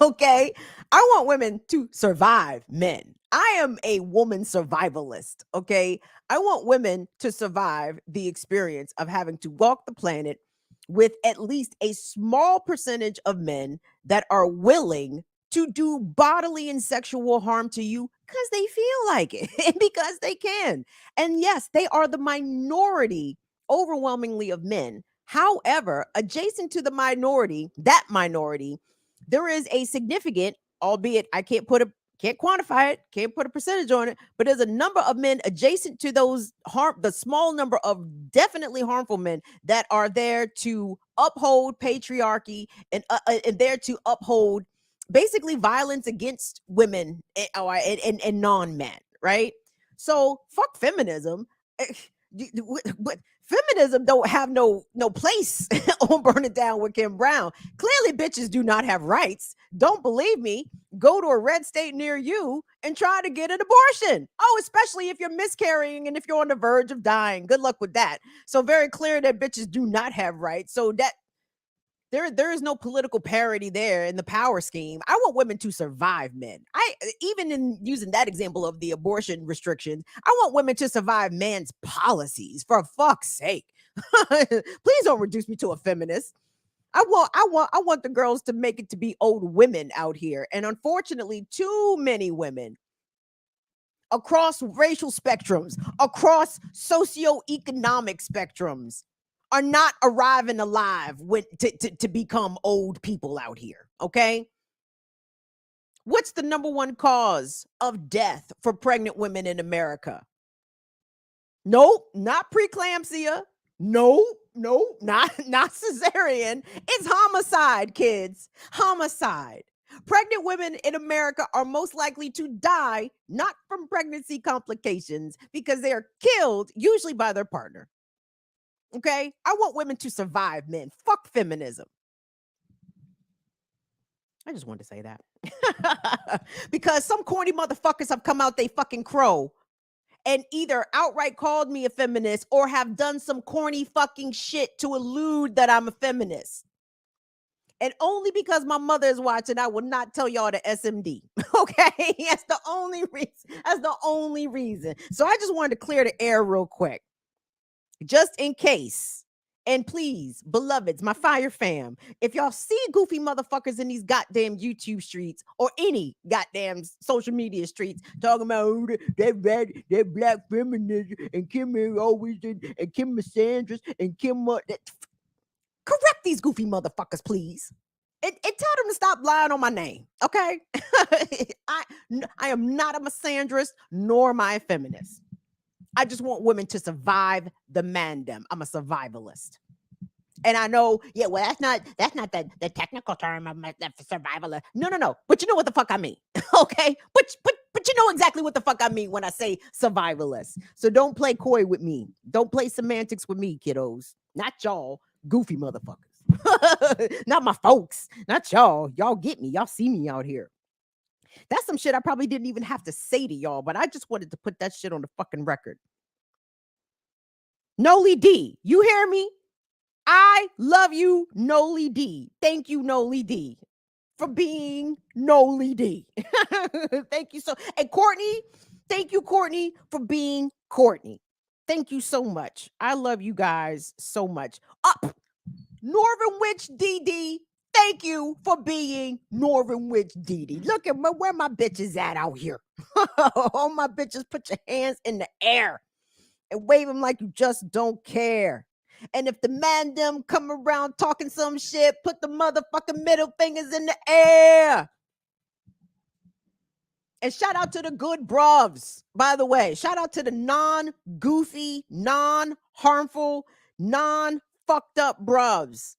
okay? I want women to survive men. I am a woman survivalist, okay? I want women to survive the experience of having to walk the planet with at least a small percentage of men that are willing to do bodily and sexual harm to you because they feel like it and because they can. And yes, they are the minority overwhelmingly of men. However, adjacent to the minority, that minority, there is a significant, albeit I can't quantify it, can't put a percentage on it, but there's a number of men adjacent to the small number of definitely harmful men that are there to uphold patriarchy and there to uphold basically violence against women and non-men, right? So fuck feminism. But feminism don't have no place on Burn It Down with Kim Brown. Clearly, bitches do not have rights. Don't believe me? Go to a red state near you and try to get an abortion. Oh, especially if you're miscarrying and if you're on the verge of dying. Good luck with that. So very clear that bitches do not have rights. So that there is no political parity there in the power scheme. I want women to survive men. I even in using that example of the abortion restrictions, I want women to survive man's policies. For fuck's sake. Please don't reduce me to a feminist. I want the girls to make it to be old women out here. And unfortunately, too many women across racial spectrums, across socioeconomic spectrums, are not arriving alive to become old people out here. Okay. What's the number one cause of death for pregnant women in America? Nope, not preeclampsia. No, not cesarean. It's homicide, kids. Homicide. Pregnant women in America are most likely to die not from pregnancy complications because they are killed usually by their partner. Okay? I want women to survive men. Fuck feminism. I just wanted to say that. Because some corny motherfuckers have come out they fucking crow and either outright called me a feminist or have done some corny fucking shit to allude that I'm a feminist. And only because my mother is watching, I will not tell y'all the SMD. Okay? That's the only reason. That's the only reason. So I just wanted to clear the air real quick. Just in case. And please, beloveds, my fire fam, if y'all see goofy motherfuckers in these goddamn YouTube streets or any goddamn social media streets talking about that black feminism and Kim always did and Kim misandrous and Kim correct these goofy motherfuckers, please. And tell them to stop lying on my name, okay? I am not a misandrist, nor am I a feminist. I just want women to survive the mandem. I'm a survivalist. And I know, yeah, well, that's not the technical term of survivalist. No. But you know what the fuck I mean. Okay? But you know exactly what the fuck I mean when I say survivalist. So don't play coy with me. Don't play semantics with me, kiddos. Not y'all goofy motherfuckers. Not my folks. Not y'all. Y'all get me. Y'all see me out here. That's some shit I probably didn't even have to say to y'all, but I just wanted to put that shit on the fucking record. Noli D, you hear me? I love you, Noli D. Thank you, Noli D, for being Noli D. Thank you so. And Courtney, thank you, Courtney, for being Courtney. Thank you so much. I love you guys so much. Up, Northern Witch DD. Thank you for being Northern Witch DD. Look at where my bitches at out here. All my bitches, put your hands in the air and wave them like you just don't care. And if the man them come around talking some shit, put the motherfucking middle fingers in the air. And shout out to the good bruvs, by the way. Shout out to the non-goofy, non-harmful, non-fucked up bruvs.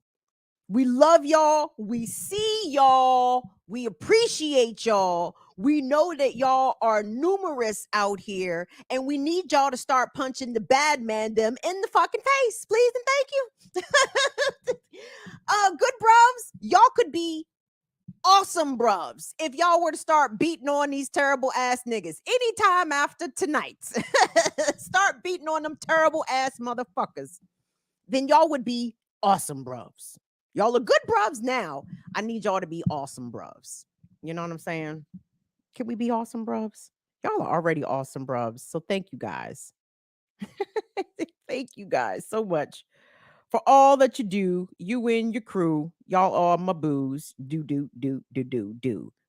We love y'all. We see y'all. We appreciate y'all. We know that y'all are numerous out here, and we need y'all to start punching the bad man them in the fucking face, please and thank you. Good bruvs, y'all could be awesome bruvs if y'all were to start beating on these terrible ass niggas anytime after tonight. Start beating on them terrible ass motherfuckers. Then y'all would be awesome bruvs. Y'all are good bruvs now. I need y'all to be awesome bruvs. You know what I'm saying? Can we be awesome bruvs? Y'all are already awesome bruvs. So thank you guys. Thank you guys so much for all that you do. You and your crew. Y'all are my boos. Do.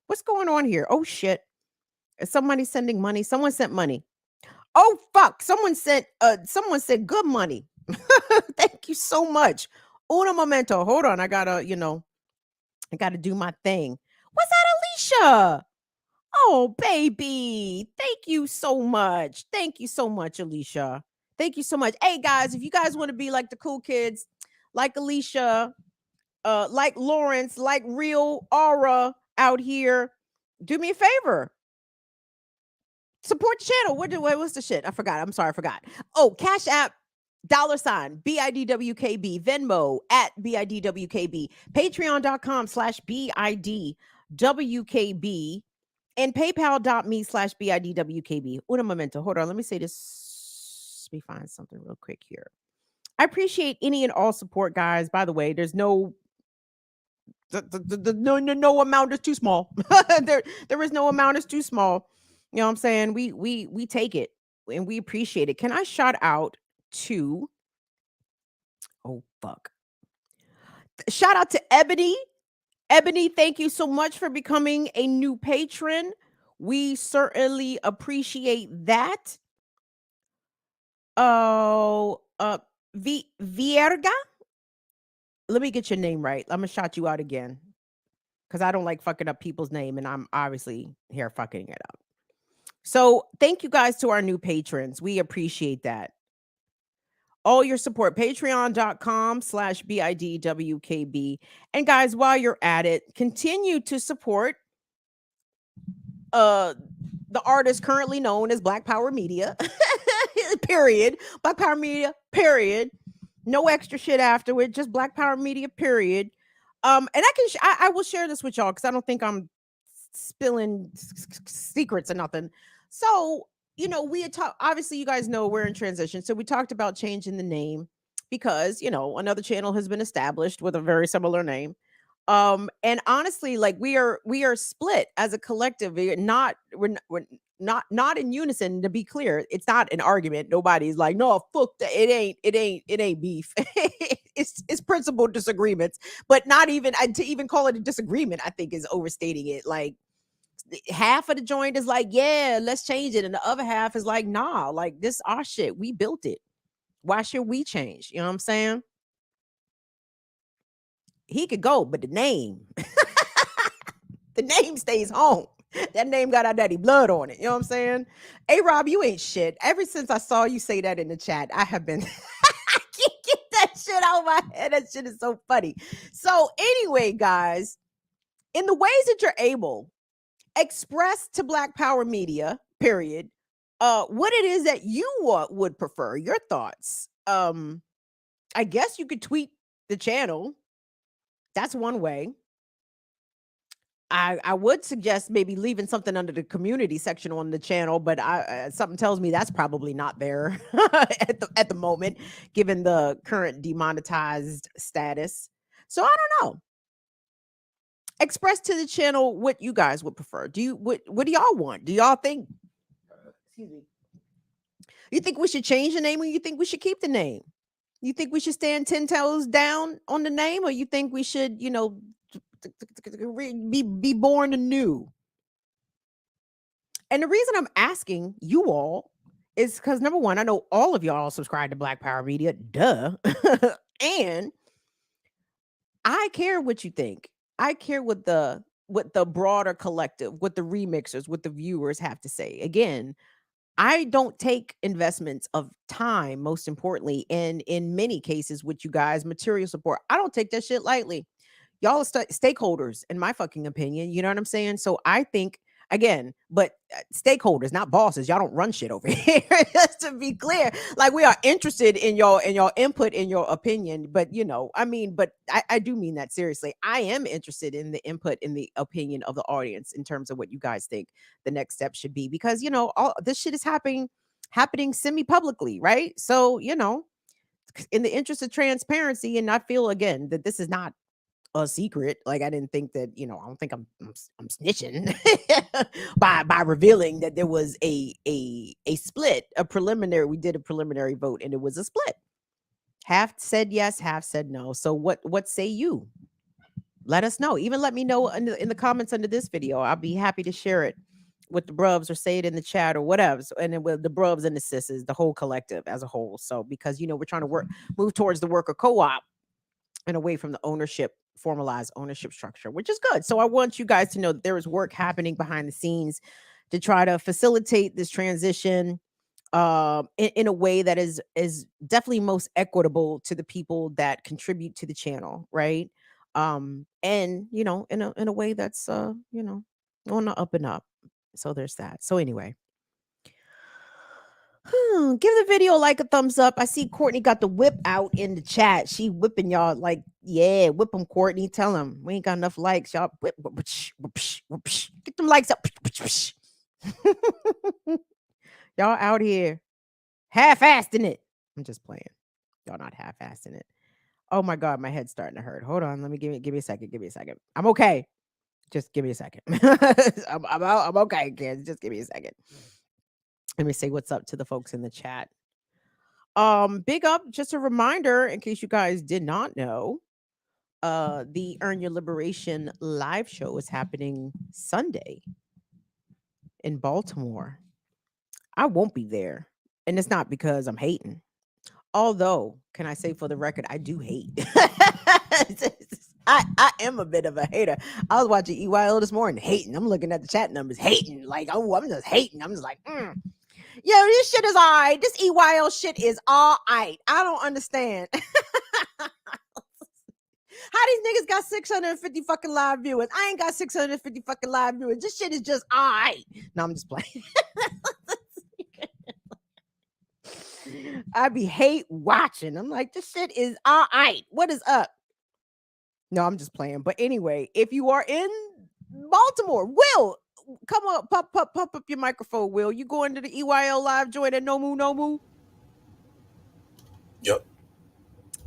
What's going on here? Oh shit. Is somebody sending money? Someone sent money. Oh fuck. Someone said good money. Thank you so much. Uno momento. Hold on. I gotta do my thing. What's that, Alicia? Oh, baby. Thank you so much. Thank you so much, Alicia. Thank you so much. Hey guys, if you guys want to be like the cool kids, like Alicia, like Lawrence, like real Aura out here, do me a favor. Support the channel. What's the shit? I forgot. I'm sorry, I forgot. Oh, Cash App, $ BIDWKB, Venmo at BIDWKB, patreon.com/BIDWKB, and paypal.me/BIDWKB. Una momento. Hold on. Let me say this. Let me find something real quick here. I appreciate any and all support, guys. By the way, there's no amount is too small. there is no amount is too small. You know what I'm saying? We take it and we appreciate it. Can I shout out to shout out to Ebony. Ebony, thank you so much for becoming a new patron. We certainly appreciate that. Oh, Vierga. Let me get your name right. I'm gonna shout you out again because I don't like fucking up people's name, and I'm obviously here fucking it up. So thank you guys to our new patrons. We appreciate that. All your support, patreon.com/BIDWKB. And guys, while you're at it, continue to support the artist currently known as Black Power Media. Period. Black Power Media, period. No extra shit afterward, just Black Power Media, period. And I will share this with y'all because I don't think I'm spilling secrets or nothing. So, we had talked, obviously you guys know we're in transition. So we talked about changing the name because, another channel has been established with a very similar name. And honestly, like we are split as a collective. We're not in unison, to be clear. It's not an argument. Nobody's like, no, fuck that. It ain't beef. it's principal disagreements, but not even to even call it a disagreement, I think is overstating it. Like half of the joint is like, yeah, let's change it. And the other half is like, nah, like this our shit. We built it. Why should we change? You know what I'm saying? He could go, but the name, the name stays home. That name got our daddy blood on it. You know what I'm saying? Hey, Rob, you ain't shit. Ever since I saw you say that in the chat, I have been, I can't get that shit out of my head. That shit is so funny. So anyway, guys, in the ways that you're able, express to Black Power Media, period, what it is that you would prefer, your thoughts. I guess you could tweet the channel. That's one way. I would suggest maybe leaving something under the community section on the channel, but something tells me that's probably not there at the moment, given the current demonetized status. So I don't know. Express to the channel what you guys would prefer. What do y'all want? Do y'all think? Excuse me. You think we should change the name, or you think we should keep the name? You think we should stand 10 toes down on the name, or you think we should, be born anew? And the reason I'm asking you all is because, number one, I know all of y'all subscribe to Black Power Media, duh. And I care what you think. I care what the broader collective, what the remixers, what the viewers have to say. Again, I don't take investments of time, most importantly, and in many cases with you guys, material support. I don't take that shit lightly. Y'all are stakeholders, in my fucking opinion. You know what I'm saying? So I think, again, but stakeholders, not bosses. Y'all don't run shit over here. Just to be clear, like, we are interested in your input, in your opinion. But but I do mean that seriously. I am interested in the input, in the opinion of the audience, in terms of what you guys think the next step should be, because all this shit is happening semi-publicly, right? So in the interest of transparency, and I feel again that this is not a secret. Like, I didn't think that, I don't think I'm snitching by revealing that there was a split, a preliminary. We did a preliminary vote and it was a split. Half said yes, half said no. So what say you? Let us know. Even let me know in the comments under this video. I'll be happy to share it with the brubs, or say it in the chat, or whatever. So, and then with the brubs and the sisses, the whole collective as a whole. So because we're trying to move towards the worker co-op and away from the formalized ownership structure, which is good. So I want you guys to know that there is work happening behind the scenes to try to facilitate this transition in a way that is definitely most equitable to the people that contribute to the channel, right? And in a way that's on the up and up. So there's that. So anyway, give the video like a thumbs up. I see Courtney got the whip out in the chat. She whipping y'all, like, yeah, whip them, Courtney. Tell them we ain't got enough likes. Y'all whip, get them likes up. Y'all out here half-assing it. I'm just playing. Y'all not half-assing it. Oh my God, my head's starting to hurt. Hold on, let me give me a second. Give me a second. I'm okay. Just give me a second. I'm okay, kids. Just give me a second. Let me say what's up to the folks in the chat. Big up, just a reminder, in case you guys did not know, the Earn Your Liberation live show is happening Sunday in Baltimore. I won't be there, and it's not because I'm hating. Although, can I say for the record, I do hate. I am a bit of a hater. I was watching EYL this morning, hating. I'm looking at the chat numbers, hating. Like, oh, I'm just hating. I'm just like, Yo, this shit is all right. This EYL shit is all right. I don't understand. How these niggas got 650 fucking live viewers? I ain't got 650 fucking live viewers. This shit is just all right. No, I'm just playing. I be hate watching. I'm like, this shit is all right. What is up? No, I'm just playing. But anyway, if you are in Baltimore, Will, come on, pop up your microphone, Will. You going to the EYL live joint at No Moo? Yep.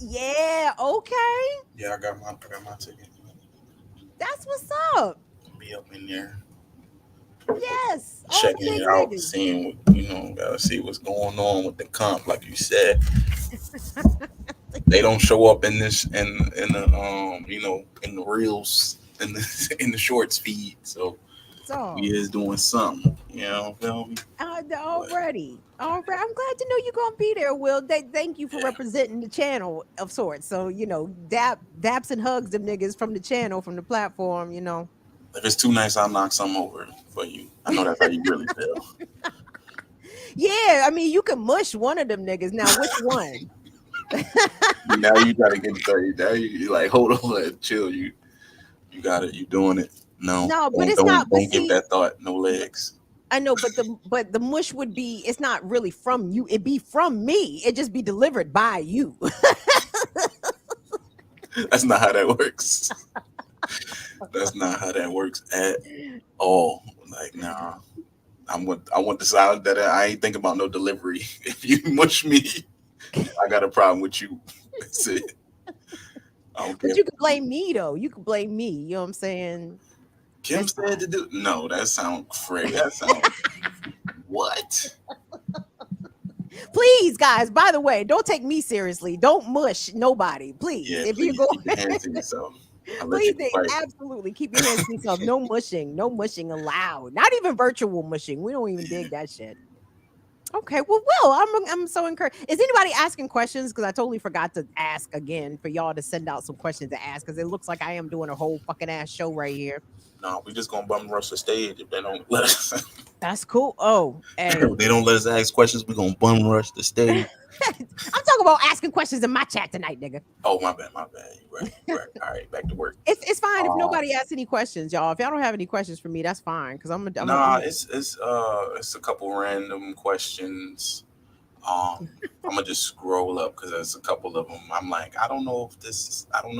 Yeah, okay. Yeah, I got my ticket. That's what's up. Be up in there. Yes. Checking it out, seeing gotta see what's going on with the comp, like you said. They don't show up in this in the reels in the shorts feed, so he is doing something, feel me? Already. I'm glad to know you're gonna be there, Will. Thank you for representing the channel of sorts. So daps and hugs them niggas from the channel, from the platform. If it's too nice, I'll knock some over for you. I know that's how you really feel. Yeah, I mean, you can mush one of them niggas. Now, which one? Now you gotta get 30. Now you like, hold on, chill. You got it. You doing it. No, but it's not. But Don't give see, that thought no legs. I know, but the mush would be. It's not really from you. It'd be from me. It just be delivered by you. That's not how that works. That's not how that works at all. Like, nah. I want the silence that I ain't thinking about no delivery. If you mush me, I got a problem with you. That's it. I don't care. But you can blame me though. You can blame me. You know what I'm saying? Kim That's said fine. to do. No, that sounds crazy. That sounds what? Please, guys. By the way, don't take me seriously. Don't mush nobody, please. Yeah, If you please go, keep your hands to yourself. I'll let please, you be quiet. absolutely keep your hands to yourself. No mushing. No mushing allowed. Not even virtual mushing. We don't even dig that shit. Okay, well, I'm so encouraged. Is anybody asking questions? Because I totally forgot to ask again for y'all to send out some questions to ask. Because it looks like I am doing a whole fucking ass show right here. No, we just gonna bum rush the stage if they don't let us. That's cool. Oh, hey. If they don't let us ask questions, we gonna bum rush the stage. I'm talking about asking questions in my chat tonight, nigga. Oh, my bad. Right. All right, back to work. It's fine if nobody asks any questions, y'all. If y'all don't have any questions for me, that's fine. Because it's a couple random questions. I'm gonna just scroll up because there's a couple of them. I'm like, I don't know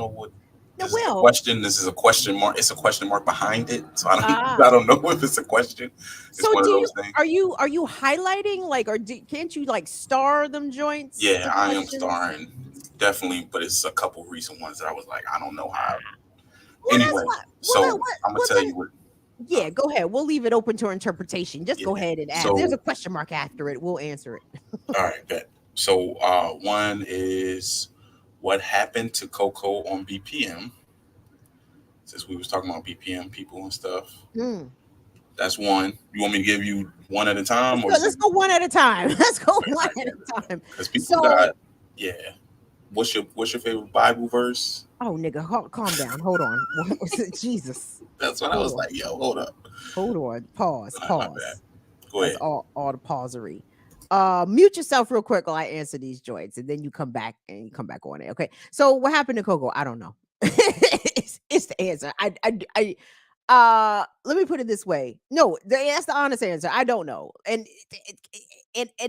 what. This is a question. This is a question mark. It's a question mark behind it, so I don't know if it's a question. It's so one of those things. Are you highlighting like, or can't you like star them joints? Yeah, I am starring definitely, but it's a couple recent ones that I was like, I don't know how. Well, anyway, I'm gonna tell you what. Yeah, go ahead. We'll leave it open to interpretation. Just go ahead and ask. So, there's a question mark after it. We'll answer it. All right, good. So one is, what happened to Coco on BPM? Since we was talking about BPM people and stuff. That's one. You want me to give you one at a time? Let's go one at a time. Let's go one at a time. Because people got, yeah. What's your favorite Bible verse? Oh, nigga, calm down. Hold on. Jesus. That's what I was like. Yo, hold up. Hold on. Pause. Go ahead. That's all the pausery. Mute yourself real quick while I answer these joints, and then you come back on it. Okay. So what happened to Coco? I don't know. it's the answer. Let me put it this way. No, that's the honest answer. I don't know. And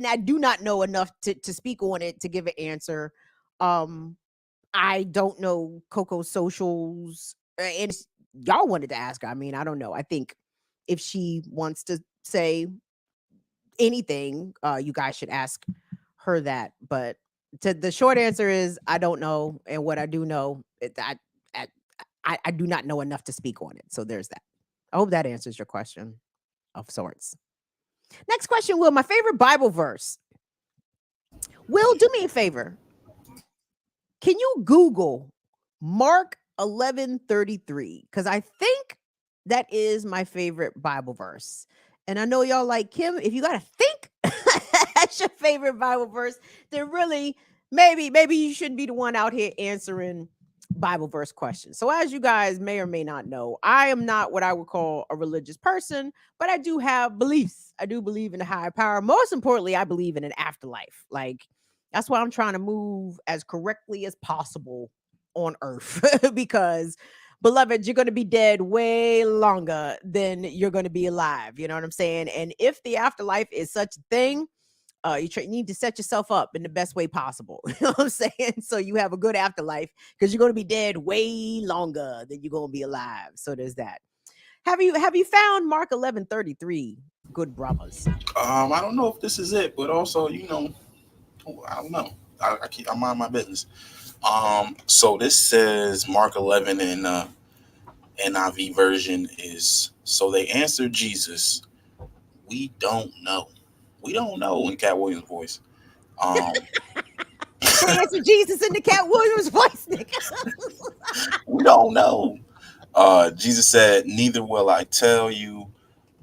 I do not know enough to speak on it to give an answer. I don't know Coco's socials, and y'all wanted to ask her. I mean, I don't know. I think if she wants to say anything, you guys should ask her that. But the short answer is I don't know, and what I do know, I do not know enough to speak on it. So there's that. I hope that answers your question of sorts. Next question, Will. My favorite Bible verse. Will, do me a favor. Can you Google Mark 11:33? Because I think that is my favorite Bible verse. And I know y'all like, Kim, if you got to think that's your favorite Bible verse, then really, maybe you shouldn't be the one out here answering Bible verse questions. So as you guys may or may not know, I am not what I would call a religious person, but I do have beliefs. I do believe in a higher power. Most importantly, I believe in an afterlife. Like, that's why I'm trying to move as correctly as possible on earth because, beloved, you're going to be dead way longer than you're going to be alive. You know what I'm saying? And if the afterlife is such a thing, you need to set yourself up in the best way possible. You know what I'm saying? So you have a good afterlife because you're going to be dead way longer than you're going to be alive. So there's that. Have you found Mark 11:33, good brothers? I don't know if this is it, but also, I don't know. I mind my business. So this says Mark 11 in NIV version is, so they answered Jesus, we don't know. We don't know in Cat Williams' voice. They answered Jesus in the Cat Williams' voice, nigga. We don't know. Jesus said, neither will I tell you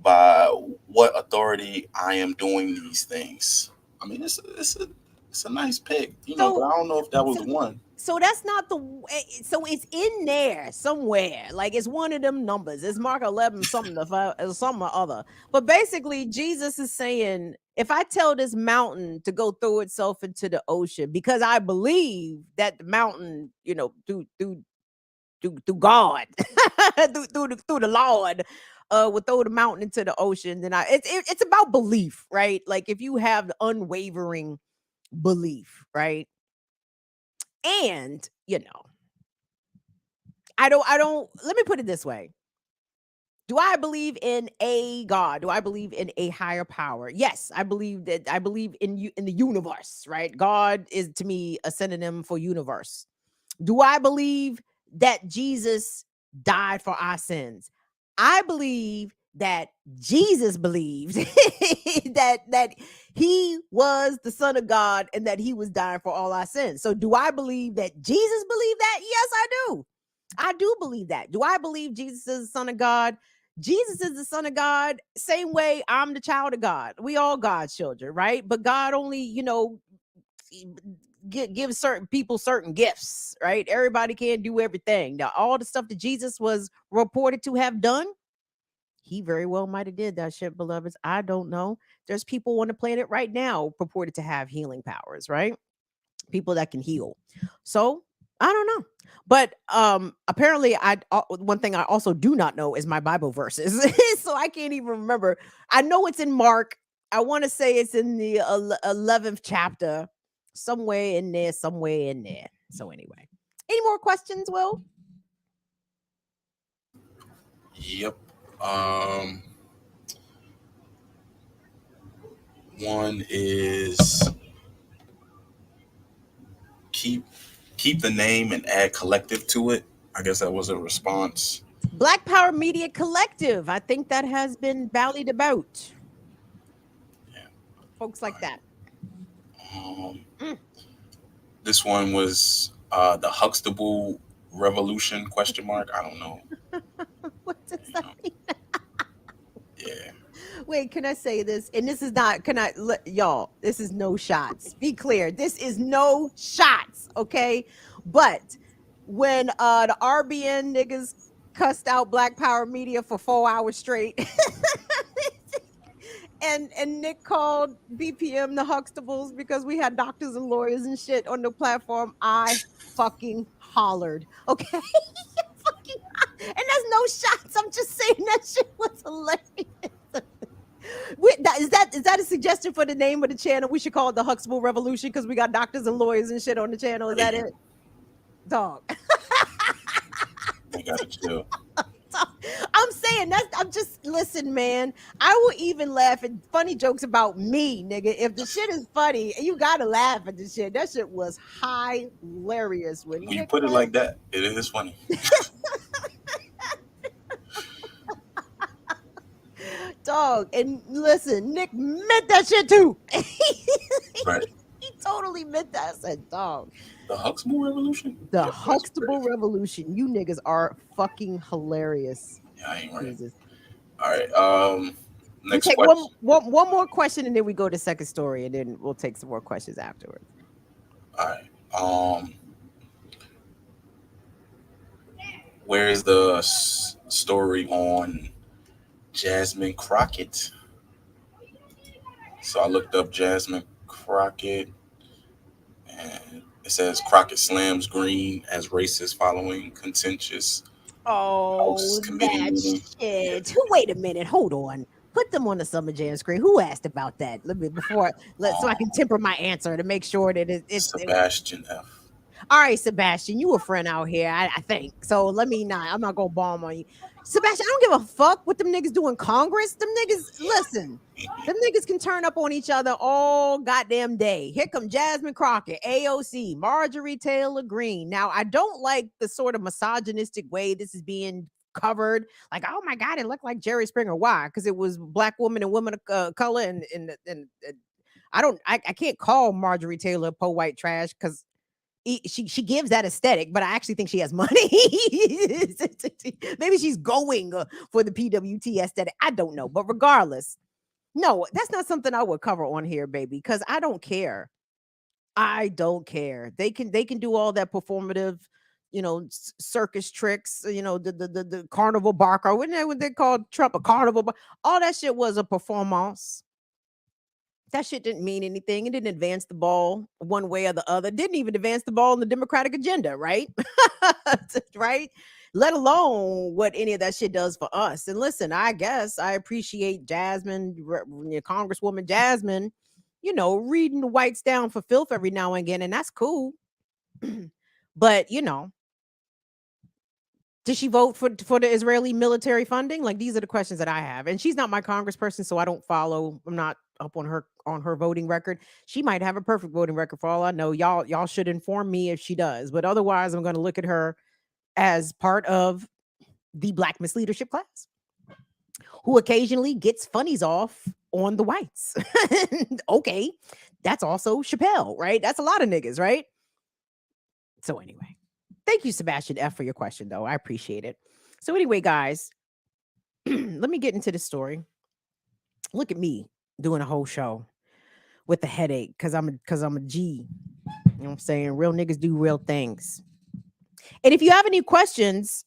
by what authority I am doing these things. I mean, it's a nice pick, but I don't know if that was the one. So that's not so it's in there somewhere. Like, it's one of them numbers. It's Mark 11 something or other. But basically, Jesus is saying, if I tell this mountain to go throw itself into the ocean, because I believe that the mountain, through through God, through the Lord, would throw the mountain into the ocean. Then it's about belief, right? Like if you have the unwavering belief, right? And I don't. Let me put it this way. Do I believe in a God? Do I believe in a higher power? Yes, I believe in you in the universe, right? God is to me a synonym for universe. Do I believe that Jesus died for our sins? I believe that Jesus believed that he was the son of God and that he was dying for all our sins. So do I believe that Jesus believed that? Yes, I do. I do believe that. Do I believe Jesus is the son of God? Jesus is the son of God, same way I'm the child of God. We all God's children, right? But God only, give certain people certain gifts, right? Everybody can't do everything. Now, all the stuff that Jesus was reported to have done, he very well might have did that shit, beloveds. I don't know. There's people on the planet right now purported to have healing powers, right? People that can heal. So I don't know. But apparently one thing I also do not know is my Bible verses. So I can't even remember. I know it's in Mark. I want to say it's in the 11th chapter, somewhere in there. So anyway, any more questions, Will? Yep. One is keep the name and add collective to it. I guess that was a response. Black Power Media Collective. I think that has been ballied about. Yeah. Folks like that. This one was the Huxtable Revolution ? I don't know. What does that mean? Yeah. Wait, can I say this? And this is not, y'all, this is no shots. Be clear. This is no shots, okay? But when the RBN niggas cussed out Black Power Media for 4 hours straight, and Nick called BPM the Huxtables because we had doctors and lawyers and shit on the platform, I fucking hollered, okay? And that's no shots. I'm just saying that shit was hilarious. Is that a suggestion for the name of the channel? We should call it the Huxtable Revolution because we got doctors and lawyers and shit on the channel. Is that it? Dog. I got it too. I'm saying I'm just listen, man. I will even laugh at funny jokes about me, nigga. If the shit is funny, you gotta laugh at the shit. That shit was hilarious. When you put it like that, it is funny. Dog, and listen, Nick meant that shit too. Right. He totally meant that. I said, dog. The Huxtable Revolution? The Huxtable Revolution. You niggas are fucking hilarious. Yeah, I ain't right. Jesus. All right. Next take question. one more question and then we go to second story and then we'll take some more questions afterwards. All right. Where is the story on Jasmine Crockett? So I looked up Jasmine Crockett, and it says Crockett slams Green as racist following contentious House committee meeting. Shit. Wait a minute. Hold on. Put them on the Summer Jam screen. Who asked about that? Let me so I can temper my answer to make sure that it's Sebastian F. All right, Sebastian, you a friend out here, I think. So I'm not gonna bomb on you. Sebastian, I don't give a fuck what them niggas do in Congress. Them niggas, listen, them niggas can turn up on each other all goddamn day. Here come Jasmine Crockett, AOC, Marjorie Taylor Greene. Now, I don't like the sort of misogynistic way this is being covered. Like, oh my God, it looked like Jerry Springer. Why? Because it was black women and women of color. And I can't call Marjorie Taylor po white trash because she gives that aesthetic, but I actually think she has money. Maybe she's going for the PWT aesthetic. I don't know, but regardless, no, that's not something I would cover on here, baby, because I don't care. I don't care. They can do all that performative, circus tricks. The carnival barker. What they called Trump a carnival? All that shit was a performance. That shit didn't mean anything. It didn't advance the ball one way or the other. Didn't even advance the ball in the Democratic agenda, right? Right? Let alone what any of that shit does for us. And listen, I guess I appreciate Congresswoman Jasmine, reading the whites down for filth every now and again, and that's cool. But did she vote for the Israeli military funding? Like, these are the questions that I have. And she's not my congressperson, so I don't follow. I'm not up on her voting record. She might have a perfect voting record for all I know. Y'all should inform me if she does. But otherwise, I'm going to look at her as part of the Black misleadership class, who occasionally gets funnies off on the whites. Okay, that's also Chappelle, right? That's a lot of niggas, right? So anyway. Thank you, Sebastian F, for your question, though. I appreciate it. So anyway, guys, let me get into the story. Look at me doing a whole show with a headache because I'm a G. You know what I'm saying? Real niggas do real things. And if you have any questions,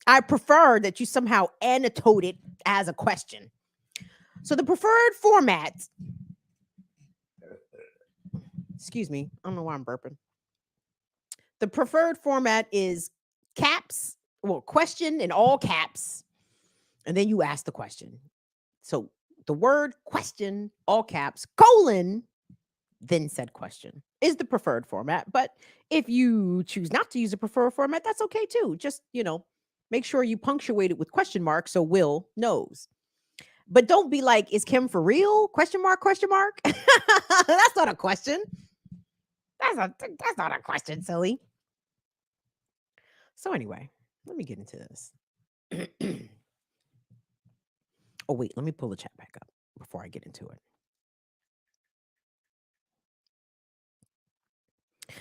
I prefer that you somehow annotate it as a question. So the preferred format, excuse me, I don't know why I'm burping. The preferred format is caps, question in all caps, and then you ask the question. So the word question, all caps, colon, then said question is the preferred format. But if you choose not to use a preferred format, that's okay too. Just, make sure you punctuate it with question marks so Will knows. But don't be like, is Kim for real? Question mark, question mark. That's not a question. That's not a question, silly. So anyway, let me get into this. Oh, wait, let me pull the chat back up before I get into it.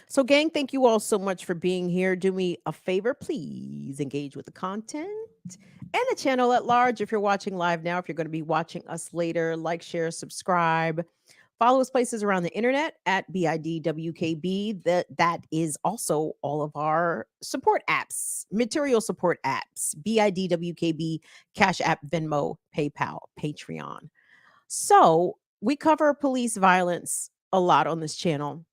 So, gang, thank you all so much for being here. Do me a favor, please engage with the content and the channel at large. If you're watching live now, if you're going to be watching us later, like, share, subscribe. Follow us places around the internet at BIDWKB. That is also all of our support apps, material support apps, BIDWKB, Cash App, Venmo, PayPal, Patreon. So we cover police violence a lot on this channel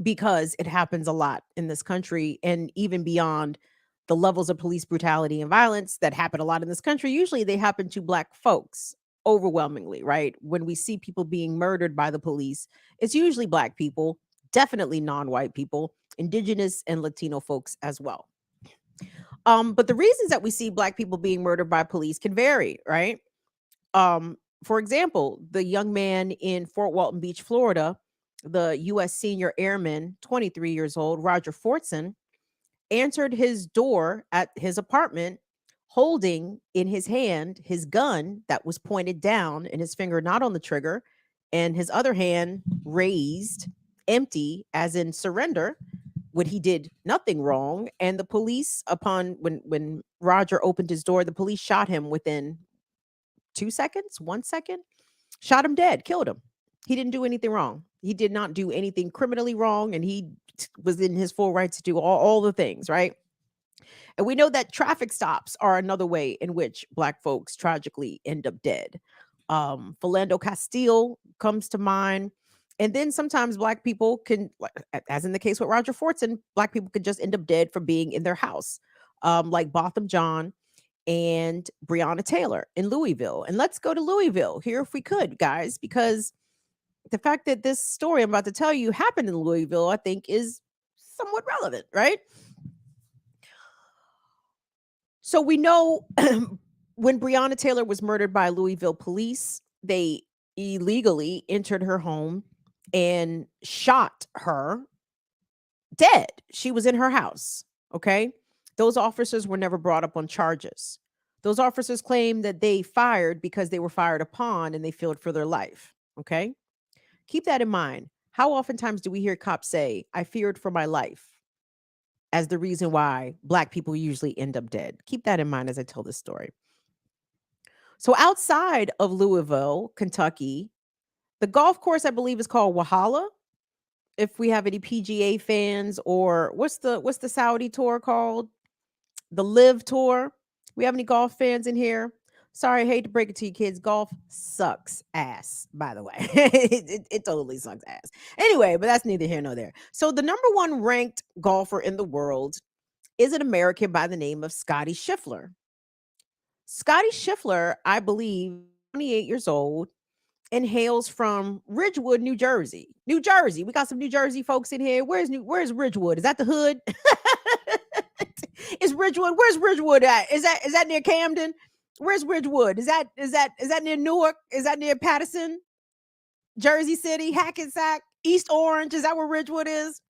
because it happens a lot in this country, and even beyond the levels of police brutality and violence that happen a lot in this country, usually they happen to Black folks. Overwhelmingly, right? When we see people being murdered by the police, it's usually Black people, definitely non-white people, Indigenous and Latino folks as well. But the reasons that we see Black people being murdered by police can vary, right? For example, the young man in Fort Walton Beach, Florida, the U.S. senior airman, 23 years old, Roger Fortson, answered his door at his apartment holding in his hand his gun that was pointed down and his finger not on the trigger and his other hand raised empty as in surrender when he did nothing wrong. And the police, when Roger opened his door, the police shot him within 1 second, shot him dead, killed him. He didn't do anything wrong. He did not do anything criminally wrong, and he was in his full right to do all the things, right? And we know that traffic stops are another way in which Black folks tragically end up dead. Philando Castile comes to mind. And then sometimes Black people can, as in the case with Roger Fortson, Black people could just end up dead for being in their house, like Botham Jean and Breonna Taylor in Louisville. And let's go to Louisville here if we could, guys, because the fact that this story I'm about to tell you happened in Louisville, I think, is somewhat relevant, right? So we know when Breonna Taylor was murdered by Louisville police, they illegally entered her home and shot her dead. She was in her house, okay? Those officers were never brought up on charges. Those officers claimed that they fired because they were fired upon and they feared for their life, okay? Keep that in mind. How oftentimes do we hear cops say, I feared for my life, as the reason why Black people usually end up dead? Keep that in mind as I tell this story. So outside of Louisville, Kentucky, the golf course, I believe, is called Walhalla. If we have any PGA fans, or what's the Saudi tour called? The Live Tour. We have any golf fans in here? Sorry, I hate to break it to you kids. Golf sucks ass, by the way. It totally sucks ass. Anyway, but that's neither here nor there. So the number one ranked golfer in the world is an American by the name of Scotty Scheffler. Scotty Scheffler, I believe, 28 years old and hails from Ridgewood, New Jersey. New Jersey. We got some New Jersey folks in here. Where's Ridgewood? Is that the hood? Is Ridgewood? Where's Ridgewood at? Is that near Camden? Where's Ridgewood? Is that near Newark? Is that near Patterson? Jersey City, Hackensack, East Orange? Is that where Ridgewood is?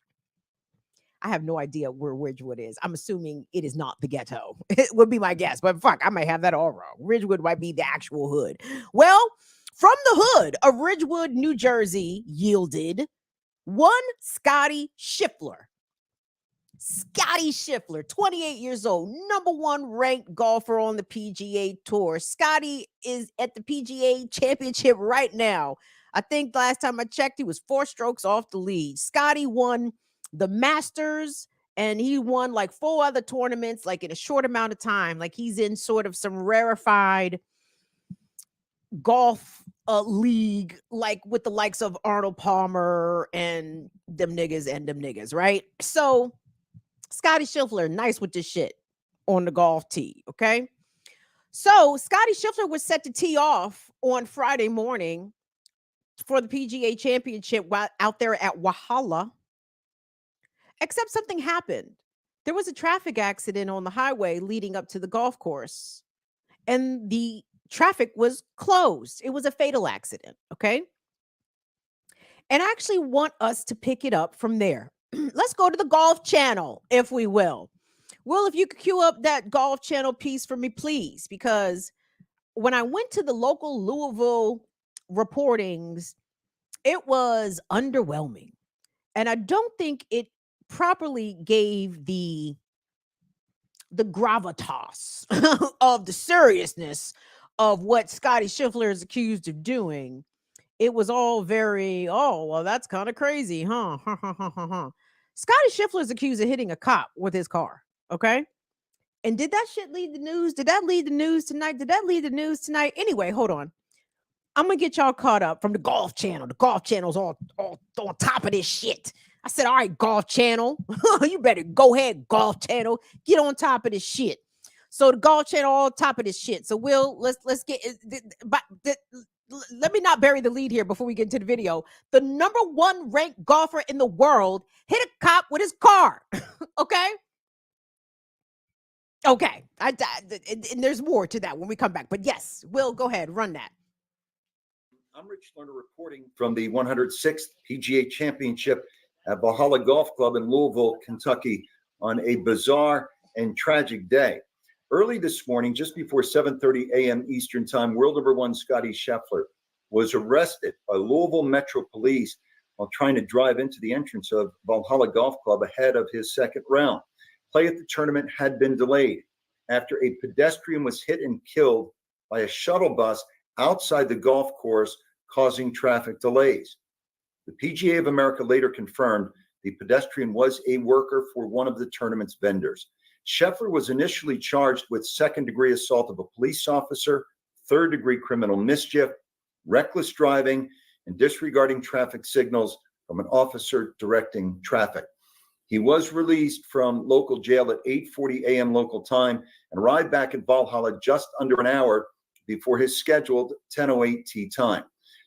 I have no idea where Ridgewood is. I'm assuming it is not the ghetto. It would be my guess, but fuck, I might have that all wrong. Ridgewood might be the actual hood. Well, from the hood of Ridgewood, New Jersey, yielded one Scotty Scheffler. Scotty Scheffler, 28 years old, number one ranked golfer on the PGA Tour. Scotty is at the PGA Championship right now. I think last time I checked, he was 4 strokes off the lead. Scotty won the Masters, and he won like 4 other tournaments, like in a short amount of time. Like he's in sort of some rarefied golf league, like with the likes of Arnold Palmer and them niggas, right? So Scotty Scheffler, nice with this shit on the golf tee, okay? So Scotty Scheffler was set to tee off on Friday morning for the PGA Championship out there at Walhalla, except something happened. There was a traffic accident on the highway leading up to the golf course, and the traffic was closed. It was a fatal accident, okay? And I actually want us to pick it up from there. Let's go to the Golf Channel, if we will. Will, if you could cue up that Golf Channel piece for me, please, because when I went to the local Louisville reportings, it was underwhelming. And I don't think it properly gave the gravitas of the seriousness of what Scotty Scheffler is accused of doing. It was all very, oh, well, that's kind of crazy, huh? Scotty Scheffler is accused of hitting a cop with his car, okay? And did that shit lead the news? Did that lead the news tonight? Did that lead the news tonight? Anyway, hold on. I'm going to get y'all caught up from the Golf Channel. The Golf Channel's all on top of this shit. I said, all right, Golf Channel. You better go ahead, Golf Channel. Get on top of this shit. So the Golf Channel all on top of this shit. So let's get let me not bury the lead here before we get into the video. The number one ranked golfer in the world hit a cop with his car. Okay. And there's more to that when we come back. But yes, Will, go ahead, run that. I'm Rich Lerner reporting from the 106th PGA Championship at Valhalla Golf Club in Louisville, Kentucky, on a bizarre and tragic day. Early this morning, just before 7:30 a.m. Eastern Time, world number one Scotty Scheffler was arrested by Louisville Metro Police while trying to drive into the entrance of Valhalla Golf Club ahead of his second round. Play at the tournament had been delayed after a pedestrian was hit and killed by a shuttle bus outside the golf course, causing traffic delays. The PGA of America later confirmed the pedestrian was a worker for one of the tournament's vendors. Scheffler was initially charged with second-degree assault of a police officer, third-degree criminal mischief, reckless driving, and disregarding traffic signals from an officer directing traffic. He was released from local jail at 8:40 a.m. local time and arrived back at Valhalla just under an hour before his scheduled 10:08 tee time.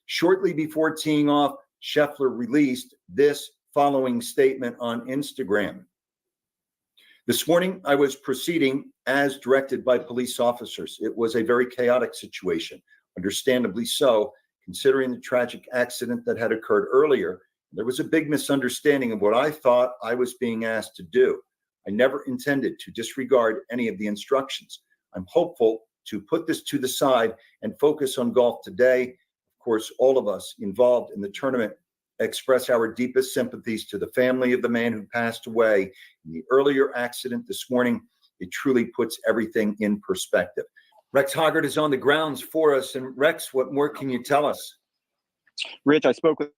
Shortly before teeing off, Scheffler released this following statement on Instagram. This morning, I was proceeding as directed by police officers. It was a very chaotic situation, understandably so, considering the tragic accident that had occurred earlier. There was a big misunderstanding of what I thought I was being asked to do. I never intended to disregard any of the instructions. I'm hopeful to put this to the side and focus on golf today. Of course, all of us involved in the tournament express our deepest sympathies to the family of the man who passed away in the earlier accident this morning. It truly puts everything in perspective. Rex Hoggart is on the grounds for us. And Rex, what more can you tell us? Rich, I spoke with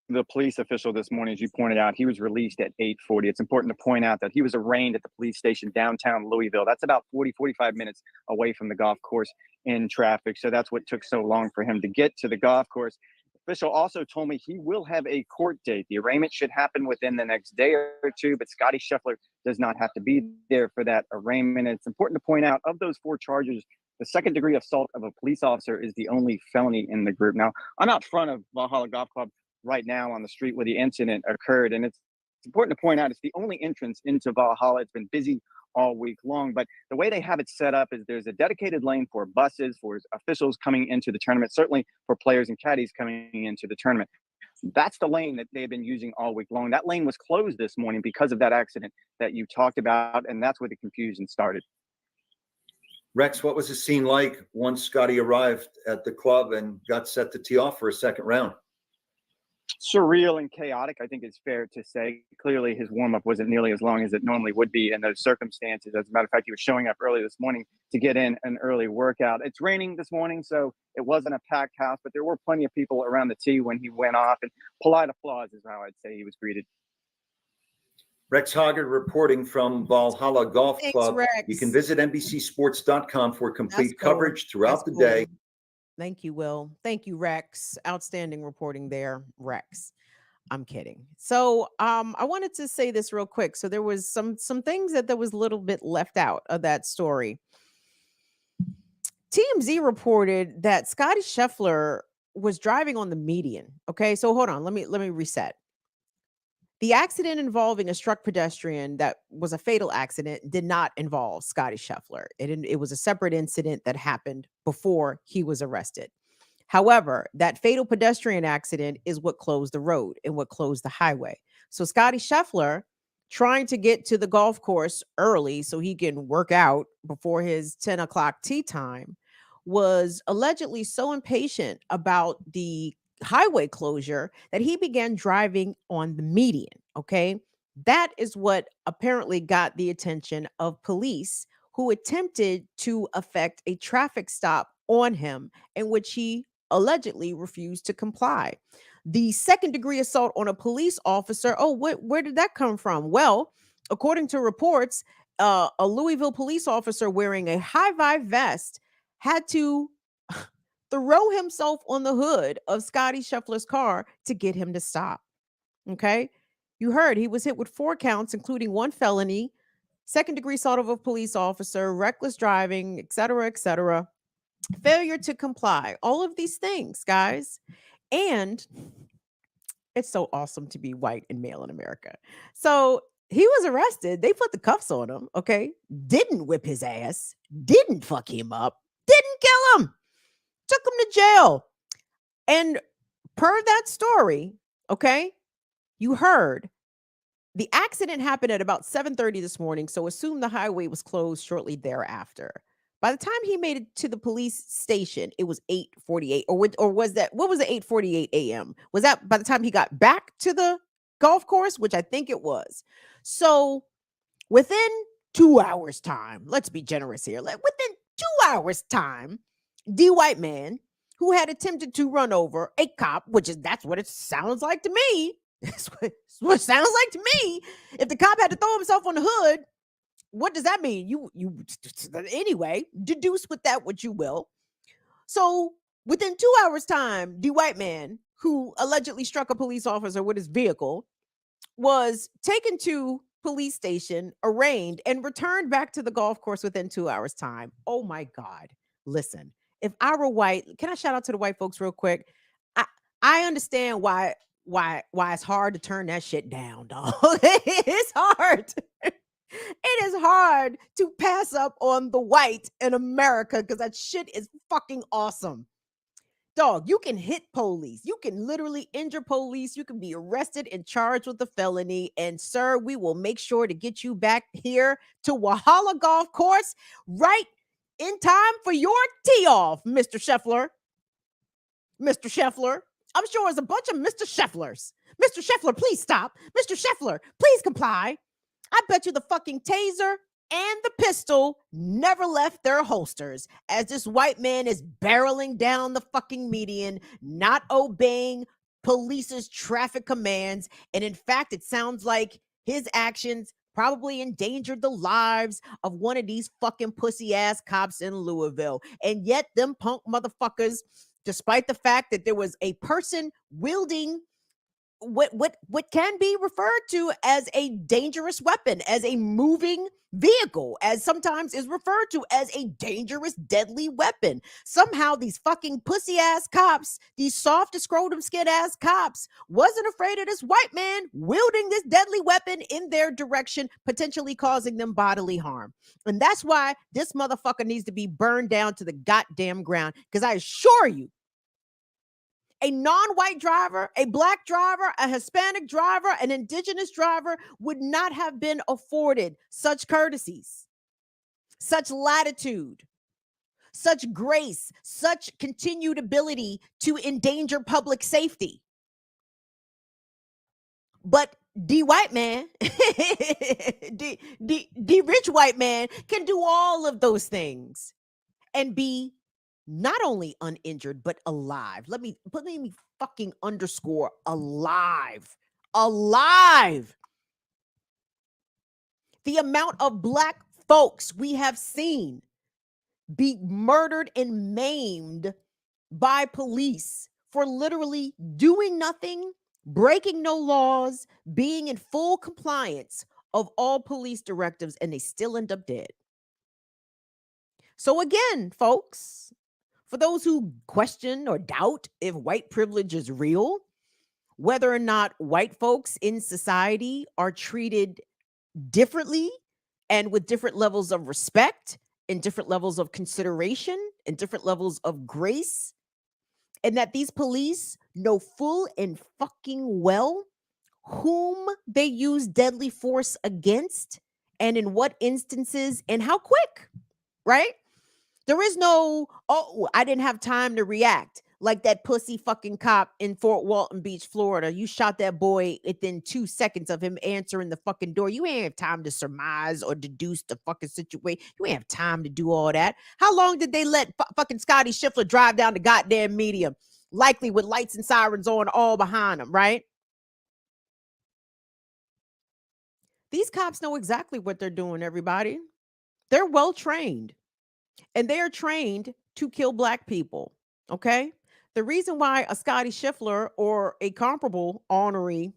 the police official this morning, as you pointed out, he was released at 8:40. It's important to point out that he was arraigned at the police station downtown Louisville. That's about 45 minutes away from the golf course in traffic. So that's what took so long for him to get to the golf course. The official also told me he will have a court date. The arraignment should happen within the next day or two, but Scotty Scheffler does not have to be there for that arraignment. It's important to point out, of those 4 charges, the second-degree assault of a police officer is the only felony in the group. Now, I'm out front of Valhalla Golf Club right now on the street where the incident occurred, and it's important to point out it's the only entrance into Valhalla. It's been busy all week long, but the way they have it set up is there's a dedicated lane for buses, for officials coming into the tournament, certainly for players and caddies coming into the tournament. That's the lane that they've been using all week long. That lane was closed this morning because of that accident that you talked about, and that's where the confusion started. Rex, what was the scene like once Scotty arrived at the club and got set to tee off for a second round? Surreal and chaotic, I think it's fair to say. Clearly, his warm-up wasn't nearly as long as it normally would be in those circumstances. As a matter of fact, he was showing up early this morning to get in an early workout. It's raining this morning, so it wasn't a packed house, but there were plenty of people around the tee when he went off, and polite applause is how I'd say he was greeted. Rex Hoggard reporting from Valhalla Golf Thanks, Club. Rex. You can visit NBCsports.com for complete That's cool. coverage throughout That's the day. cool. Thank you, Will. Thank you, Rex. Outstanding reporting there, Rex. I'm kidding. So I wanted to say this real quick. So there was some things that was a little bit left out of that story. TMZ reported that Scotty Scheffler was driving on the median. Okay, so hold on. Let me reset. The accident involving a struck pedestrian that was a fatal accident did not involve Scotty Scheffler. It was a separate incident that happened before he was arrested. However, that fatal pedestrian accident is what closed the road and what closed the highway. So Scotty Scheffler, trying to get to the golf course early so he can work out before his 10 o'clock tee time, was allegedly so impatient about the highway closure that he began driving on the median. Okay. That is what apparently got the attention of police, who attempted to effect a traffic stop on him, in which he allegedly refused to comply. The second-degree assault on a police officer. Oh, where did that come from? Well, according to reports, a Louisville police officer wearing a high-vibe vest had to throw himself on the hood of Scotty Scheffler's car to get him to stop. Okay. You heard he was hit with 4 counts, including 1 felony, second-degree assault of a police officer, reckless driving, etc., failure to comply. All of these things, guys. And it's so awesome to be white and male in America. So he was arrested. They put the cuffs on him. Okay. Didn't whip his ass. Didn't fuck him up. Didn't kill him. Took him to jail. And per that story, okay, you heard the accident happened at about 7:30 this morning. So assume the highway was closed shortly thereafter. By the time he made it to the police station, it was 8:48. Or was that, what was it, 8:48 a.m.? Was that by the time he got back to the golf course, which I think it was? So within 2 hours time, let's be generous here. Within 2 hours time, the white man who had attempted to run over a cop, that's what it sounds like to me. That's what it sounds like to me. If the cop had to throw himself on the hood, what does that mean? You anyway, deduce with that what you will. So within 2 hours time, the white man who allegedly struck a police officer with his vehicle was taken to police station, arraigned, and returned back to the golf course within 2 hours time. Oh my God. Listen, if I were white, can I shout out to the white folks real quick? I understand why it's hard to turn that shit down, dog. It's hard. It is hard to pass up on the white in America because that shit is fucking awesome. Dog, you can hit police. You can literally injure police. You can be arrested and charged with a felony. And sir, we will make sure to get you back here to Valhalla Golf Course right in time for your tee off, Mr. Scheffler. Mr. Scheffler. I'm sure there's a bunch of Mr. Schefflers. Mr. Scheffler, please stop. Mr. Scheffler, please comply. I bet you the fucking taser and the pistol never left their holsters as this white man is barreling down the fucking median, not obeying police's traffic commands. And in fact, it sounds like his actions probably endangered the lives of one of these fucking pussy ass cops in Louisville. And yet them punk motherfuckers, despite the fact that there was a person wielding what can be referred to as a dangerous weapon, as a moving vehicle, as sometimes is referred to as a dangerous, deadly weapon. Somehow these fucking pussy ass cops, these soft scrotum skin ass cops, wasn't afraid of this white man wielding this deadly weapon in their direction, potentially causing them bodily harm. And that's why this motherfucker needs to be burned down to the goddamn ground. Because I assure you, a non-white driver, a black driver, a Hispanic driver, an indigenous driver would not have been afforded such courtesies, such latitude, such grace, such continued ability to endanger public safety. But the white man, the rich white man can do all of those things and be not only uninjured, but alive. Let me fucking underscore alive. Alive. The amount of black folks we have seen be murdered and maimed by police for literally doing nothing, breaking no laws, being in full compliance of all police directives, and they still end up dead. So again, folks, for those who question or doubt if white privilege is real, whether or not white folks in society are treated differently and with different levels of respect and different levels of consideration and different levels of grace, and that these police know full and fucking well whom they use deadly force against and in what instances and how quick, right? There is no, oh, I didn't have time to react. Like that pussy fucking cop in Fort Walton Beach, Florida. You shot that boy within 2 seconds of him answering the fucking door. You ain't have time to surmise or deduce the fucking situation. You ain't have time to do all that. How long did they let fucking Scotty Scheffler drive down the goddamn medium? Likely with lights and sirens on all behind him, right? These cops know exactly what they're doing, everybody. They're well trained. And they are trained to kill black people, okay? The reason why a Scotty Scheffler or a comparable ornery,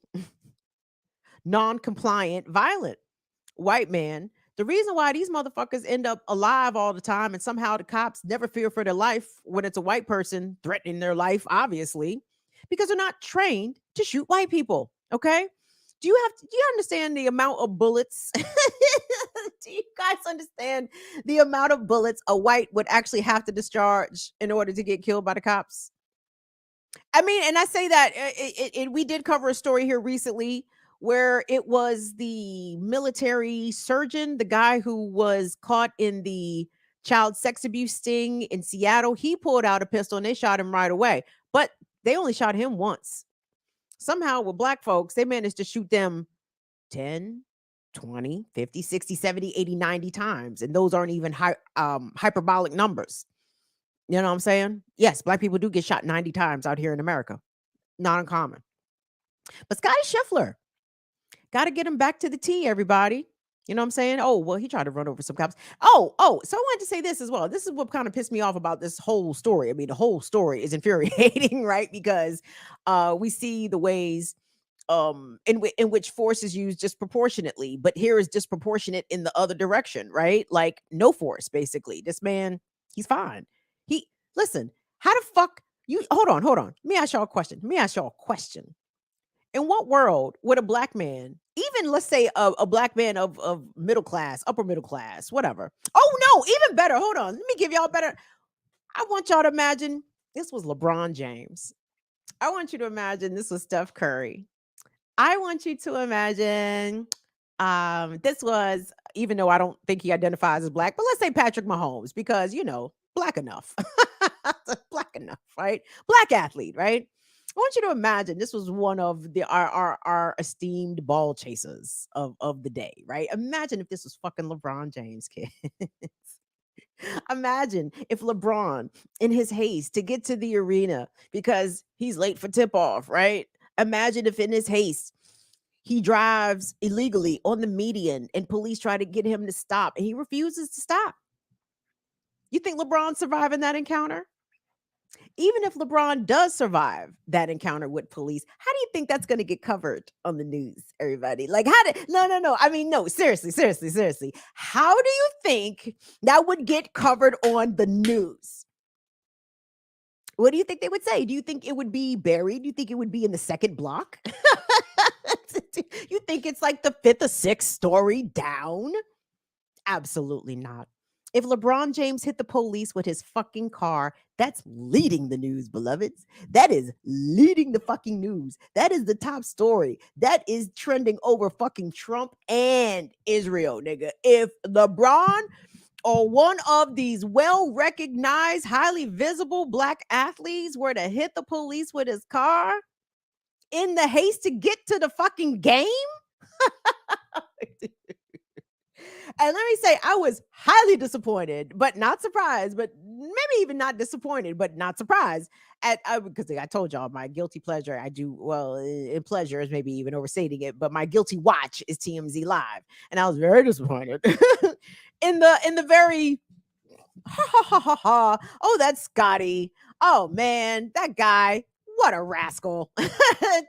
non-compliant, violent white man, the reason why these motherfuckers end up alive all the time and somehow the cops never fear for their life when it's a white person threatening their life, obviously, because they're not trained to shoot white people, okay? Do you understand the amount of bullets? Do you guys understand the amount of bullets a white would actually have to discharge in order to get killed by the cops? I mean, and I say that we did cover a story here recently where it was the military surgeon, the guy who was caught in the child sex abuse sting in Seattle. He pulled out a pistol and they shot him right away, but they only shot him once. Somehow with black folks, they managed to shoot them 10, 20, 50, 60, 70, 80, 90 times. And those aren't even hyperbolic numbers. You know what I'm saying? Yes, black people do get shot 90 times out here in America. Not uncommon. But Scotty Scheffler, got to get him back to the T, everybody. You know what I'm saying? Oh, well, he tried to run over some cops. So I wanted to say this as well. This is what kind of pissed me off about this whole story. I mean, the whole story is infuriating, right? Because we see the ways in which force is used disproportionately, but here is disproportionate in the other direction, right? Like no force, basically. This man, he's fine. Listen, how the fuck you hold on. Let me ask y'all a question. In what world would a black man, even let's say a black man of middle class, upper middle class, whatever. Oh no, even better. Hold on. Let me give y'all better. I want y'all to imagine this was LeBron James. I want you to imagine this was Steph Curry. I want you to imagine this was, even though I don't think he identifies as black, but let's say Patrick Mahomes, because, you know, black enough. Black enough, right? Black athlete, right? I want you to imagine this was one of our esteemed ball chasers of the day, right? Imagine if this was fucking LeBron James, kids. Imagine if LeBron, in his haste to get to the arena because he's late for tip off, right? Imagine if in his haste he drives illegally on the median and police try to get him to stop and he refuses to stop. You think LeBron's surviving that encounter? Even if LeBron does survive that encounter with police, how do you think that's going to get covered on the news, everybody? Like, how did, no. I mean, no, seriously. How do you think that would get covered on the news? What do you think they would say? Do you think it would be buried? Do you think it would be in the second block? You think it's like the fifth or sixth story down? Absolutely not. If LeBron James hit the police with his fucking car, that's leading the news, beloveds. That is leading the fucking news. That is the top story. That is trending over fucking Trump and Israel, nigga. If LeBron or one of these well-recognized, highly visible black athletes were to hit the police with his car in the haste to get to the fucking game, and let me say, I was highly disappointed, but not surprised, but maybe even not disappointed, but not surprised at because I told y'all my guilty pleasure. I do well in pleasure is maybe even overstating it, but my guilty watch is TMZ Live, and I was very disappointed in the very oh, that's Scotty. Oh man, that guy, what a rascal.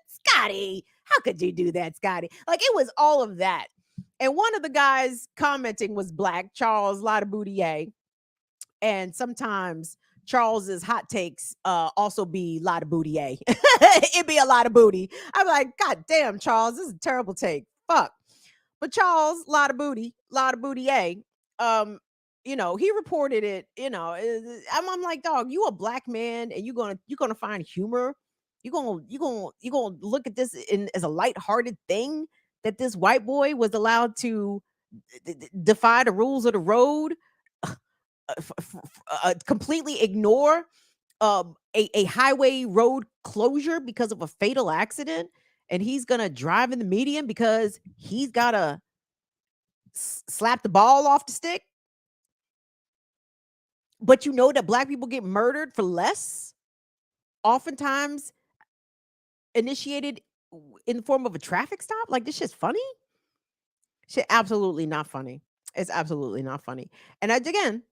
Scotty, how could you do that, Scotty? Like it was all of that. And one of the guys commenting was black, Charles Ladaboudier. And sometimes Charles's hot takes also be Ladaboudier. It'd be a lot of booty. I'm like, God damn, Charles, this is a terrible take. Fuck. But Charles Ladaboudier, he reported it, I'm like, dog, you a black man and you're gonna find humor. You're gonna look at this as a lighthearted thing that this white boy was allowed to defy the rules of the road, completely ignore a highway road closure because of a fatal accident, and he's gonna drive in the median because he's gotta slap the ball off the stick. But you know that black people get murdered for less, oftentimes initiated in the form of a traffic stop. Like, this shit's funny. Shit, absolutely not funny. It's absolutely not funny. And again,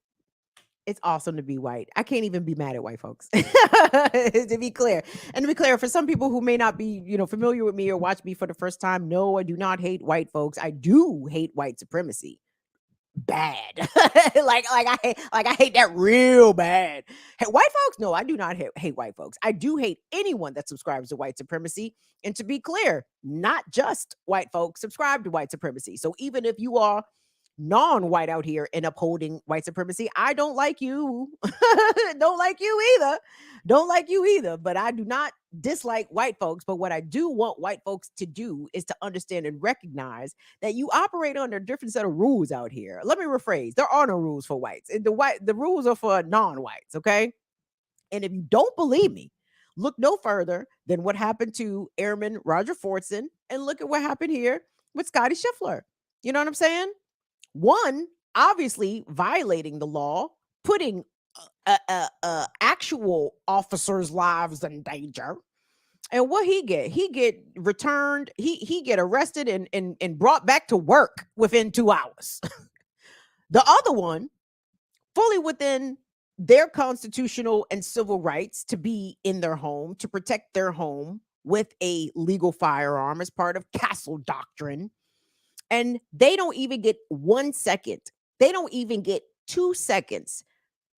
it's awesome to be white. I can't even be mad at white folks. To be clear. And to be clear, for some people who may not be, familiar with me or watch me for the first time, no, I do not hate white folks. I do hate white supremacy. Bad. like I hate that real bad. Hey, white folks? No, I do not hate white folks. I do hate anyone that subscribes to white supremacy. And to be clear, not just white folks subscribe to white supremacy. So even if you are non-white out here and upholding white supremacy, I don't like you. Don't like you either. But I do not dislike white folks. But what I do want white folks to do is to understand and recognize that you operate under a different set of rules out here. Let me rephrase. There are no rules for whites. The rules are for non-whites, okay? And if you don't believe me, look no further than what happened to Airman Roger Fortson and look at what happened here with Scotty Scheffler. You know what I'm saying? One, obviously violating the law, putting actual officers' lives in danger. And what he get returned, he get arrested and brought back to work within 2 hours. The other one, fully within their constitutional and civil rights to be in their home, to protect their home with a legal firearm as part of castle doctrine. And they don't even get 1 second. They don't even get 2 seconds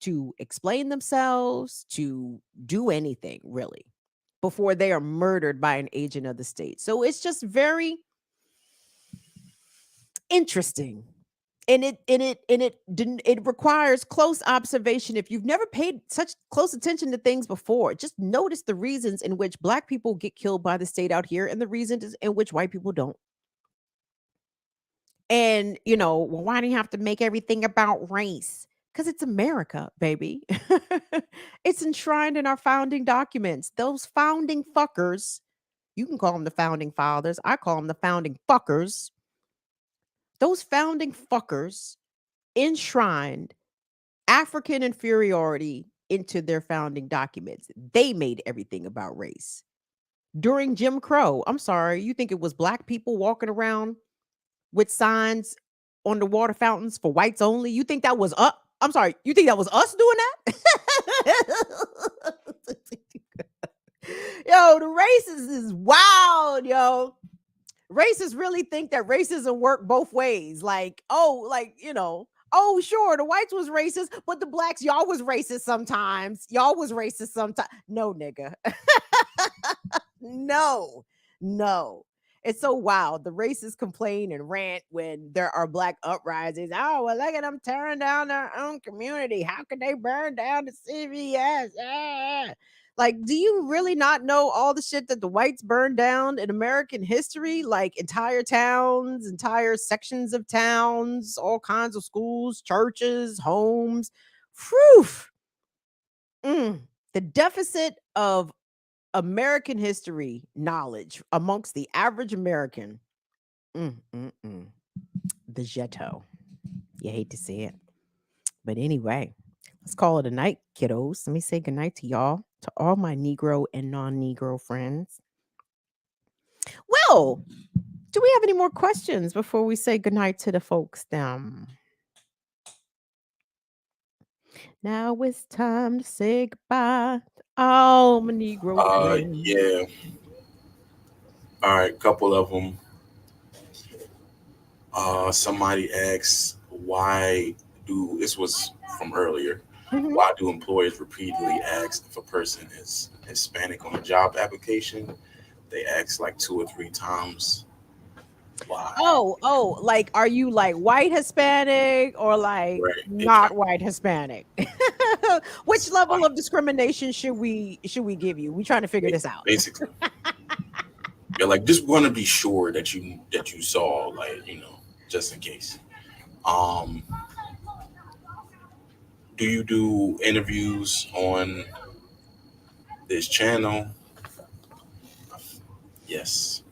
to explain themselves, to do anything really, before they are murdered by an agent of the state. So it's just very interesting. And it requires close observation. If you've never paid such close attention to things before, just notice the reasons in which black people get killed by the state out here and the reasons in which white people don't. And, well, why do you have to make everything about race? Because it's America, baby. It's enshrined in our founding documents. Those founding fuckers, you can call them the founding fathers. I call them the founding fuckers. Those founding fuckers enshrined African inferiority into their founding documents. They made everything about race. During Jim Crow, I'm sorry, you think it was black people walking around with signs on the water fountains for whites only? You think that was I'm sorry, you think that was us doing that? Yo, the racists is wild, yo. Racists really think that racism worked both ways. Like, oh, sure, the whites was racist, but the blacks, y'all was racist sometimes. Y'all was racist sometimes. No, nigga. No. It's so wild. The racists complain and rant when there are black uprisings. Oh, well, look at them tearing down their own community. How could they burn down the CVS? Ah. Like, do you really not know all the shit that the whites burned down in American history? Like entire towns, entire sections of towns, all kinds of schools, churches, homes. Phew. The deficit of American history knowledge amongst the average American. The ghetto. You hate to see it. But anyway, let's call it a night, kiddos. Let me say goodnight to y'all, to all my Negro and non-Negro friends. Well, do we have any more questions before we say goodnight to the folks down? Now it's time to say goodbye to all my Negro friends. Yeah. All right, couple of them. Somebody asked, this was from earlier, why do employers repeatedly ask if a person is Hispanic on a job application? They ask like 2 or 3 times. Why? Oh, like, are you like white Hispanic or like not white Hispanic? Which level of discrimination should we give you? We trying to figure this out. Basically. You're like, just want to be sure that you saw, like, just in case. Do you do interviews on this channel? Yes.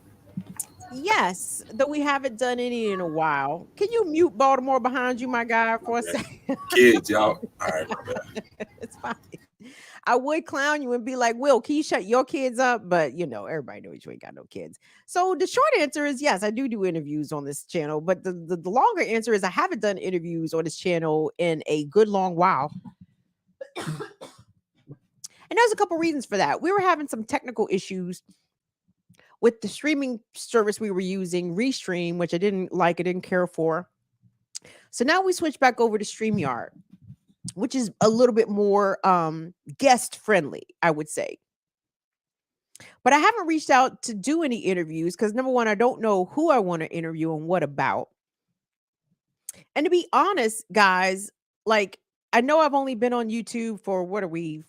Yes, though we haven't done any in a while. Can you mute Baltimore behind you, my guy, for a second? Kids, y'all. All right, my bad. It's fine. I would clown you and be like, Will, can you shut your kids up? But everybody knows you ain't got no kids. So the short answer is yes, I do interviews on this channel. But the longer answer is I haven't done interviews on this channel in a good long while. And there's a couple reasons for that. We were having some technical issues with the streaming service we were using, Restream, which I didn't like, I didn't care for. So now we switched back over to StreamYard, which is a little bit more guest friendly, I would say. But I haven't reached out to do any interviews because, number one, I don't know who I want to interview and what about. And to be honest, guys, like, I know I've only been on YouTube for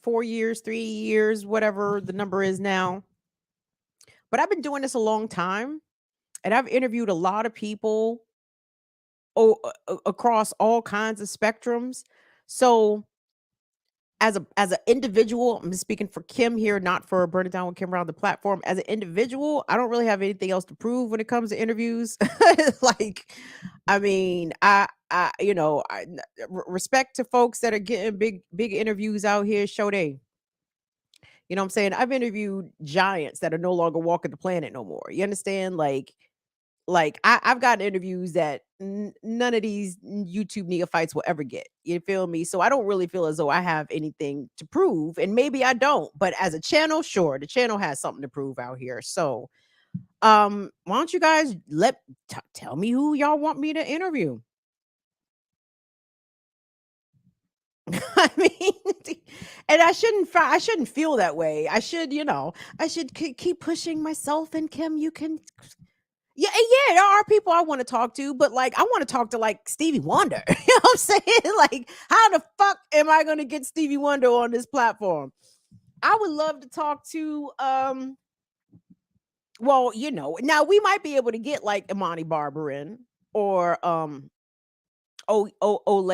4 years, 3 years, whatever the number is now. But I've been doing this a long time, and I've interviewed a lot of people across all kinds of spectrums. So as an individual, I'm speaking for Kim here, not for Burn It Down with Kim around the platform. As an individual, I don't really have anything else to prove when it comes to interviews. Like, I mean, I respect to folks that are getting big interviews out here. Show they. You know what I'm saying? I've interviewed giants that are no longer walking the planet no more. You understand? Like I've gotten interviews that none of these YouTube neophytes will ever get. You feel me? So I don't really feel as though I have anything to prove, and maybe I don't. But as a channel, sure, the channel has something to prove out here. So, why don't you guys tell me who y'all want me to interview? I mean, and I shouldn't feel that way. I should, keep pushing myself. And Kim, you can, yeah, there are people I want to talk to, but like, I want to talk to like Stevie Wonder. You know what I'm saying? Like, how the fuck am I going to get Stevie Wonder on this platform? I would love to talk to, well, now we might be able to get like Imani Barber in, or O'Laren,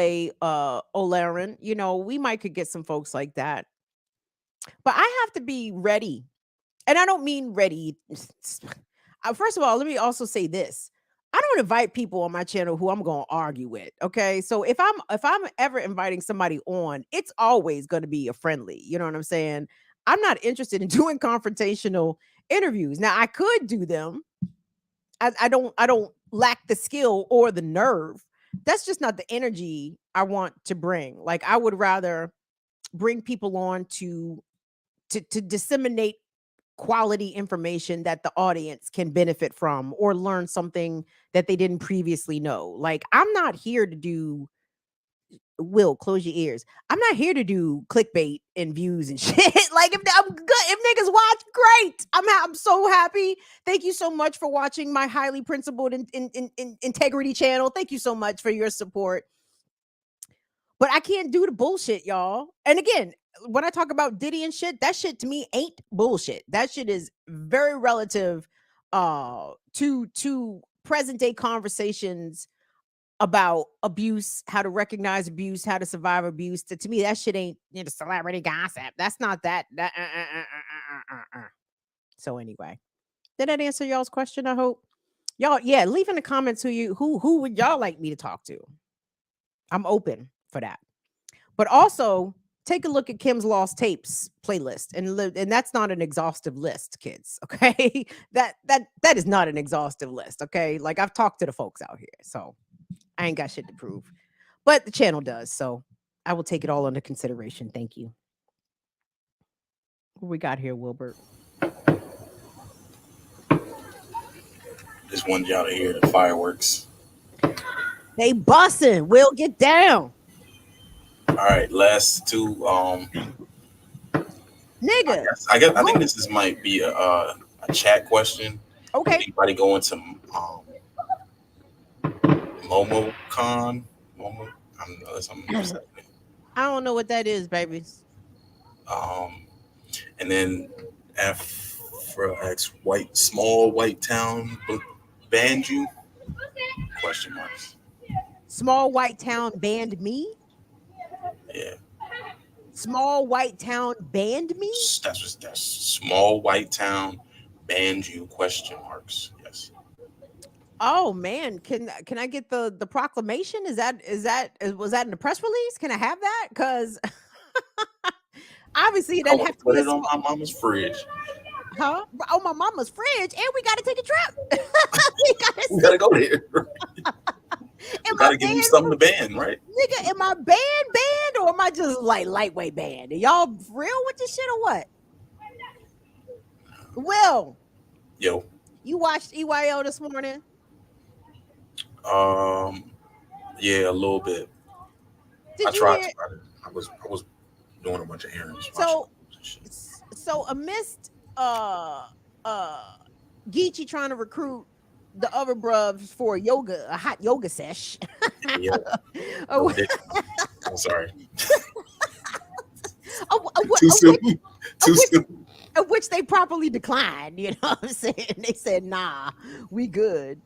we might could get some folks like that. But I have to be ready. And I don't mean ready. First of all, let me also say this. I don't invite people on my channel who I'm going to argue with. Okay. So if I'm ever inviting somebody on, it's always going to be a friendly, you know what I'm saying? I'm not interested in doing confrontational interviews. Now I could do them. I don't lack the skill or the nerve. That's just not the energy I want to bring. Like I would rather bring people on to disseminate quality information that the audience can benefit from or learn something that they didn't previously know. Like I'm not here to do Will, close your ears. I'm not here to do clickbait and views and shit. Like if I'm good, if niggas watch, great. I'm so happy. Thank you so much for watching my highly principled integrity channel. Thank you so much for your support. But I can't do the bullshit, y'all. And again, when I talk about Diddy and shit, that shit to me ain't bullshit. That shit is very relative to present day conversations about abuse, how to recognize abuse, how to survive abuse. To me, that shit ain't, you know, celebrity gossip. That's not that. So anyway, did that answer y'all's question? I hope y'all, yeah, leave in the comments who would y'all like me to talk to. I'm open for that. But also take a look at Kim's Lost Tapes playlist, and that's not an exhaustive list, kids. Okay, that is not an exhaustive list. Okay, like I've talked to the folks out here, so I ain't got shit to prove, but the channel does. So I will take it all under consideration. Thank you. What we got here, Wilbert? Just wanted y'all to hear the fireworks. They bussin'. Will, get down. All right, last two. Nigga. I think this might be a chat question. Okay. Anybody going to MomoCon? Momo? I don't know what that is, babies. And then F for X small white town banned you? Question marks. Small white town banned me? Yeah. Small white town banned me? That's small white town banned you? Question marks. Yes. Oh man, can I get the proclamation? Was that in the press release? Can I have that? Because obviously it doesn't have to put be it on my mama's fridge. Huh? On my mama's fridge, and we gotta take a trip. we gotta go there. You gotta give me something to ban, right? Nigga, am I banned or am I just like lightweight banned? Are y'all real with this shit or what? Will, yo, you watched EYL this morning? Yeah, a little bit. I tried to. I was doing a bunch of errands. So amidst Geechee trying to recruit the other bruvs for a hot yoga sesh. Yeah. I'm sorry. Too soon. Of which they properly declined, you know what I'm saying? They said, nah, we good.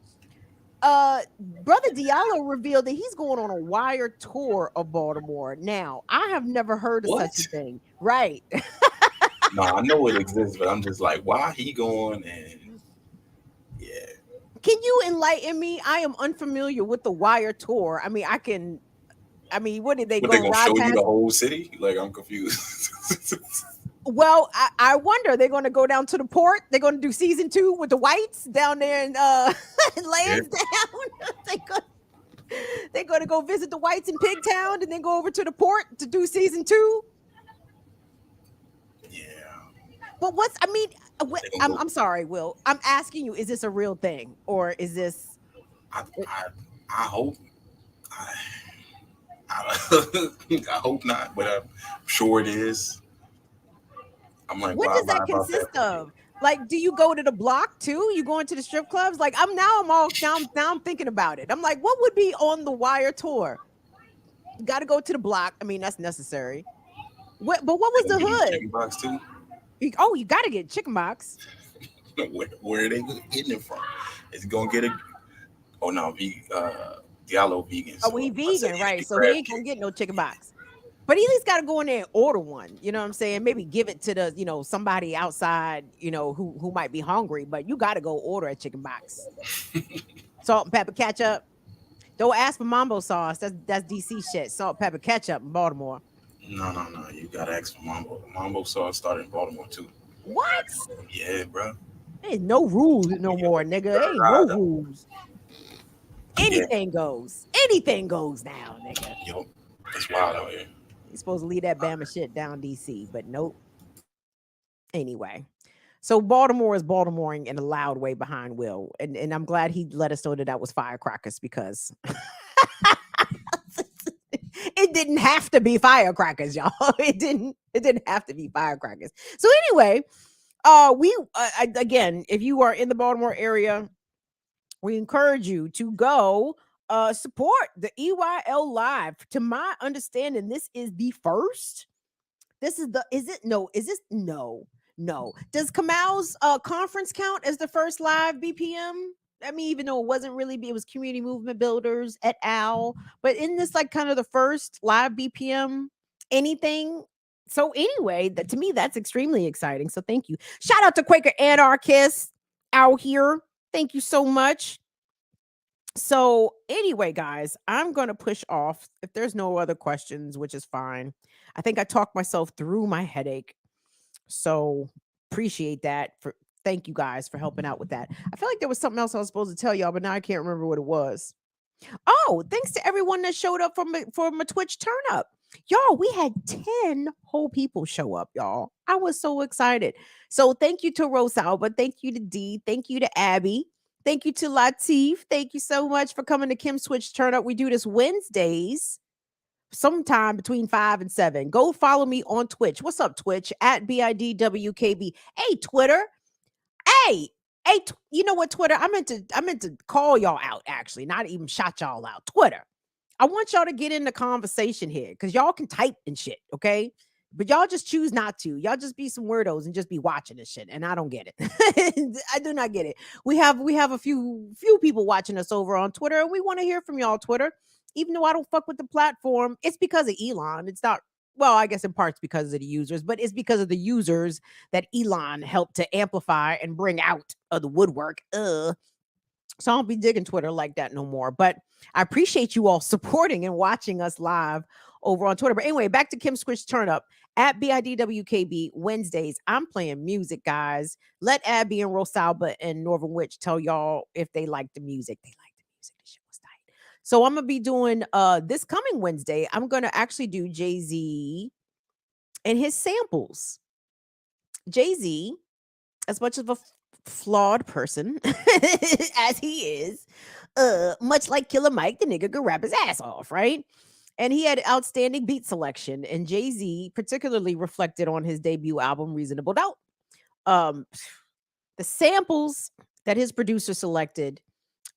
Brother Diallo revealed that he's going on a wire tour of Baltimore. Now, I have never heard of such a thing. Right. No, I know it exists, but I'm just like, why he going? And yeah. Can you enlighten me? I am unfamiliar with the wire tour. I mean, what did they go? They gonna show you the whole city? Like, I'm confused. Well, I wonder, they're going to go down to the port. They're going to do season 2 with the whites down there in Lansdowne. They're going to go visit the whites in Pigtown and then go over to the port to do season 2. Yeah. But I'm sorry, Will. I'm asking you, is this a real thing or is this? I hope. I hope not, but I'm sure it is. I'm like, what does that consist of? Like, do you go to the block too? You going to the strip clubs? Like, I'm thinking about it. I'm like, what would be on the wire tour? You got to go to the block. I mean, that's necessary. But what was the hood? Chicken box too. You got to get chicken box. Where are they getting it from? Is he gonna get it? Oh no, Diallo vegan. So we vegan, right? So he ain't gonna get no chicken box. But he at least got to go in there and order one. You know what I'm saying? Maybe give it to the, somebody outside, who might be hungry. But you got to go order a chicken box. Salt and pepper ketchup. Don't ask for mambo sauce. That's DC shit. Salt, pepper, ketchup in Baltimore. No. You gotta ask for mambo. Mambo sauce started in Baltimore too. What? Yeah, bro. There's no rules no more, nigga. Ain't no rules. Anything goes. Anything goes now, nigga. Yo, it's wild out here. You're supposed to leave that Bama shit down DC, but nope. Anyway. So Baltimore is Baltimoring in a loud way behind Will. And I'm glad he let us know that was firecrackers because it didn't have to be firecrackers, y'all. It didn't have to be firecrackers. So anyway, again, if you are in the Baltimore area, we encourage you to go support the EYL Live. To my understanding, this is the first. No. Does Kamal's conference count as the first live BPM? I mean, even though it wasn't really, it was Community Movement Builders et al. But isn't this like kind of the first live BPM anything? So anyway, to me, that's extremely exciting. So thank you. Shout out to Quaker Anarchists out here. Thank you so much. So anyway, guys, I'm going to push off. If there's no other questions, which is fine. I think I talked myself through my headache. So appreciate that. Thank you guys for helping out with that. I feel like there was something else I was supposed to tell y'all, but now I can't remember what it was. Oh, thanks to everyone that showed up for my Twitch turn up. Y'all, we had 10 whole people show up, y'all. I was so excited. So thank you to Rosalba. Thank you to Dee. Thank you to Abby. Thank you to Latif. Thank you so much for coming to Kim's Twitch turn up. We do this Wednesdays, sometime between 5 and 7. Go follow me on Twitch. What's up, Twitch? At BIDWKB. Hey, Twitter. Hey, you know what, Twitter? I meant to call y'all out, actually, not even shout y'all out. Twitter. I want y'all to get in the conversation here because y'all can type and shit, okay? But y'all just choose not to. Y'all just be some weirdos and just be watching this shit. And I don't get it. I do not get it. We have a few people watching us over on Twitter, and we want to hear from y'all, Twitter. Even though I don't fuck with the platform, it's because of Elon. It's not, well, I guess in parts because of the users, but it's because of the users that Elon helped to amplify and bring out of the woodwork. So I don't be digging Twitter like that no more. But I appreciate you all supporting and watching us live over on Twitter. But anyway, back to Kim's Twitch turn up at BIDWKB Wednesdays. I'm playing music, guys. Let Abby and Rosalba and Northern Witch tell y'all if they like the music. They like the music. The shit was tight. So I'm gonna be doing this coming Wednesday. I'm gonna actually do Jay-Z and his samples. Jay-Z, as much of a flawed person as he is, much like Killer Mike, the nigga could rap his ass off, right? And he had outstanding beat selection, and Jay-Z particularly reflected on his debut album, Reasonable Doubt. The samples that his producer selected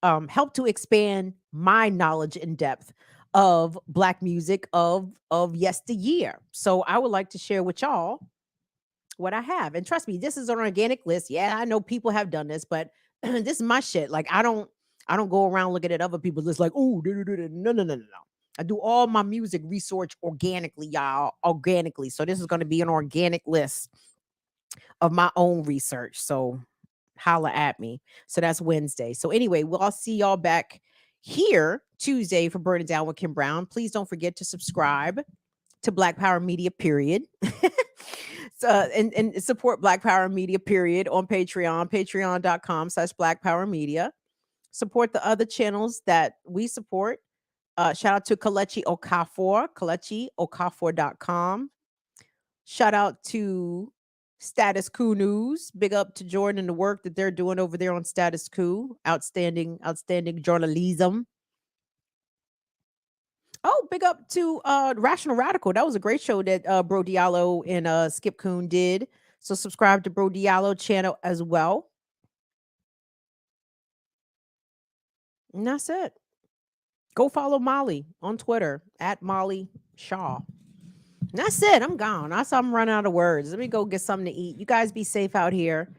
helped to expand my knowledge and depth of Black music of yesteryear. So I would like to share with y'all what I have. And trust me, this is an organic list. Yeah, I know people have done this, but this is my shit. Like I don't go around looking at other people's lists like, oh, no. I do all my music research organically, y'all. Organically. So this is going to be an organic list of my own research. So holla at me. So that's Wednesday. So anyway, I'll see y'all back here Tuesday for Burn It Down with Kim Brown. Please don't forget to subscribe to Black Power Media, period. So, and support Black Power Media, period, on Patreon, patreon.com/Black Power Media. Support the other channels that we support. Shout out to Kelechi Okafor, KelechiOkafor.com. Shout out to Status Coup News. Big up to Jordan and the work that they're doing over there on Status Coup. Outstanding journalism. Oh, big up to Rational Radical. That was a great show that Bro Diallo and Skip Coon did. So subscribe to Bro Diallo channel as well. And that's it. Go follow Molly on Twitter at Molly Shaw. And that's it. I'm gone. I'm running out of words. Let me go get something to eat. You guys be safe out here.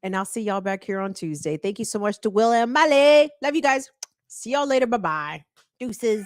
And I'll see y'all back here on Tuesday. Thank you so much to Will and Molly. Love you guys. See y'all later. Bye-bye. Deuces.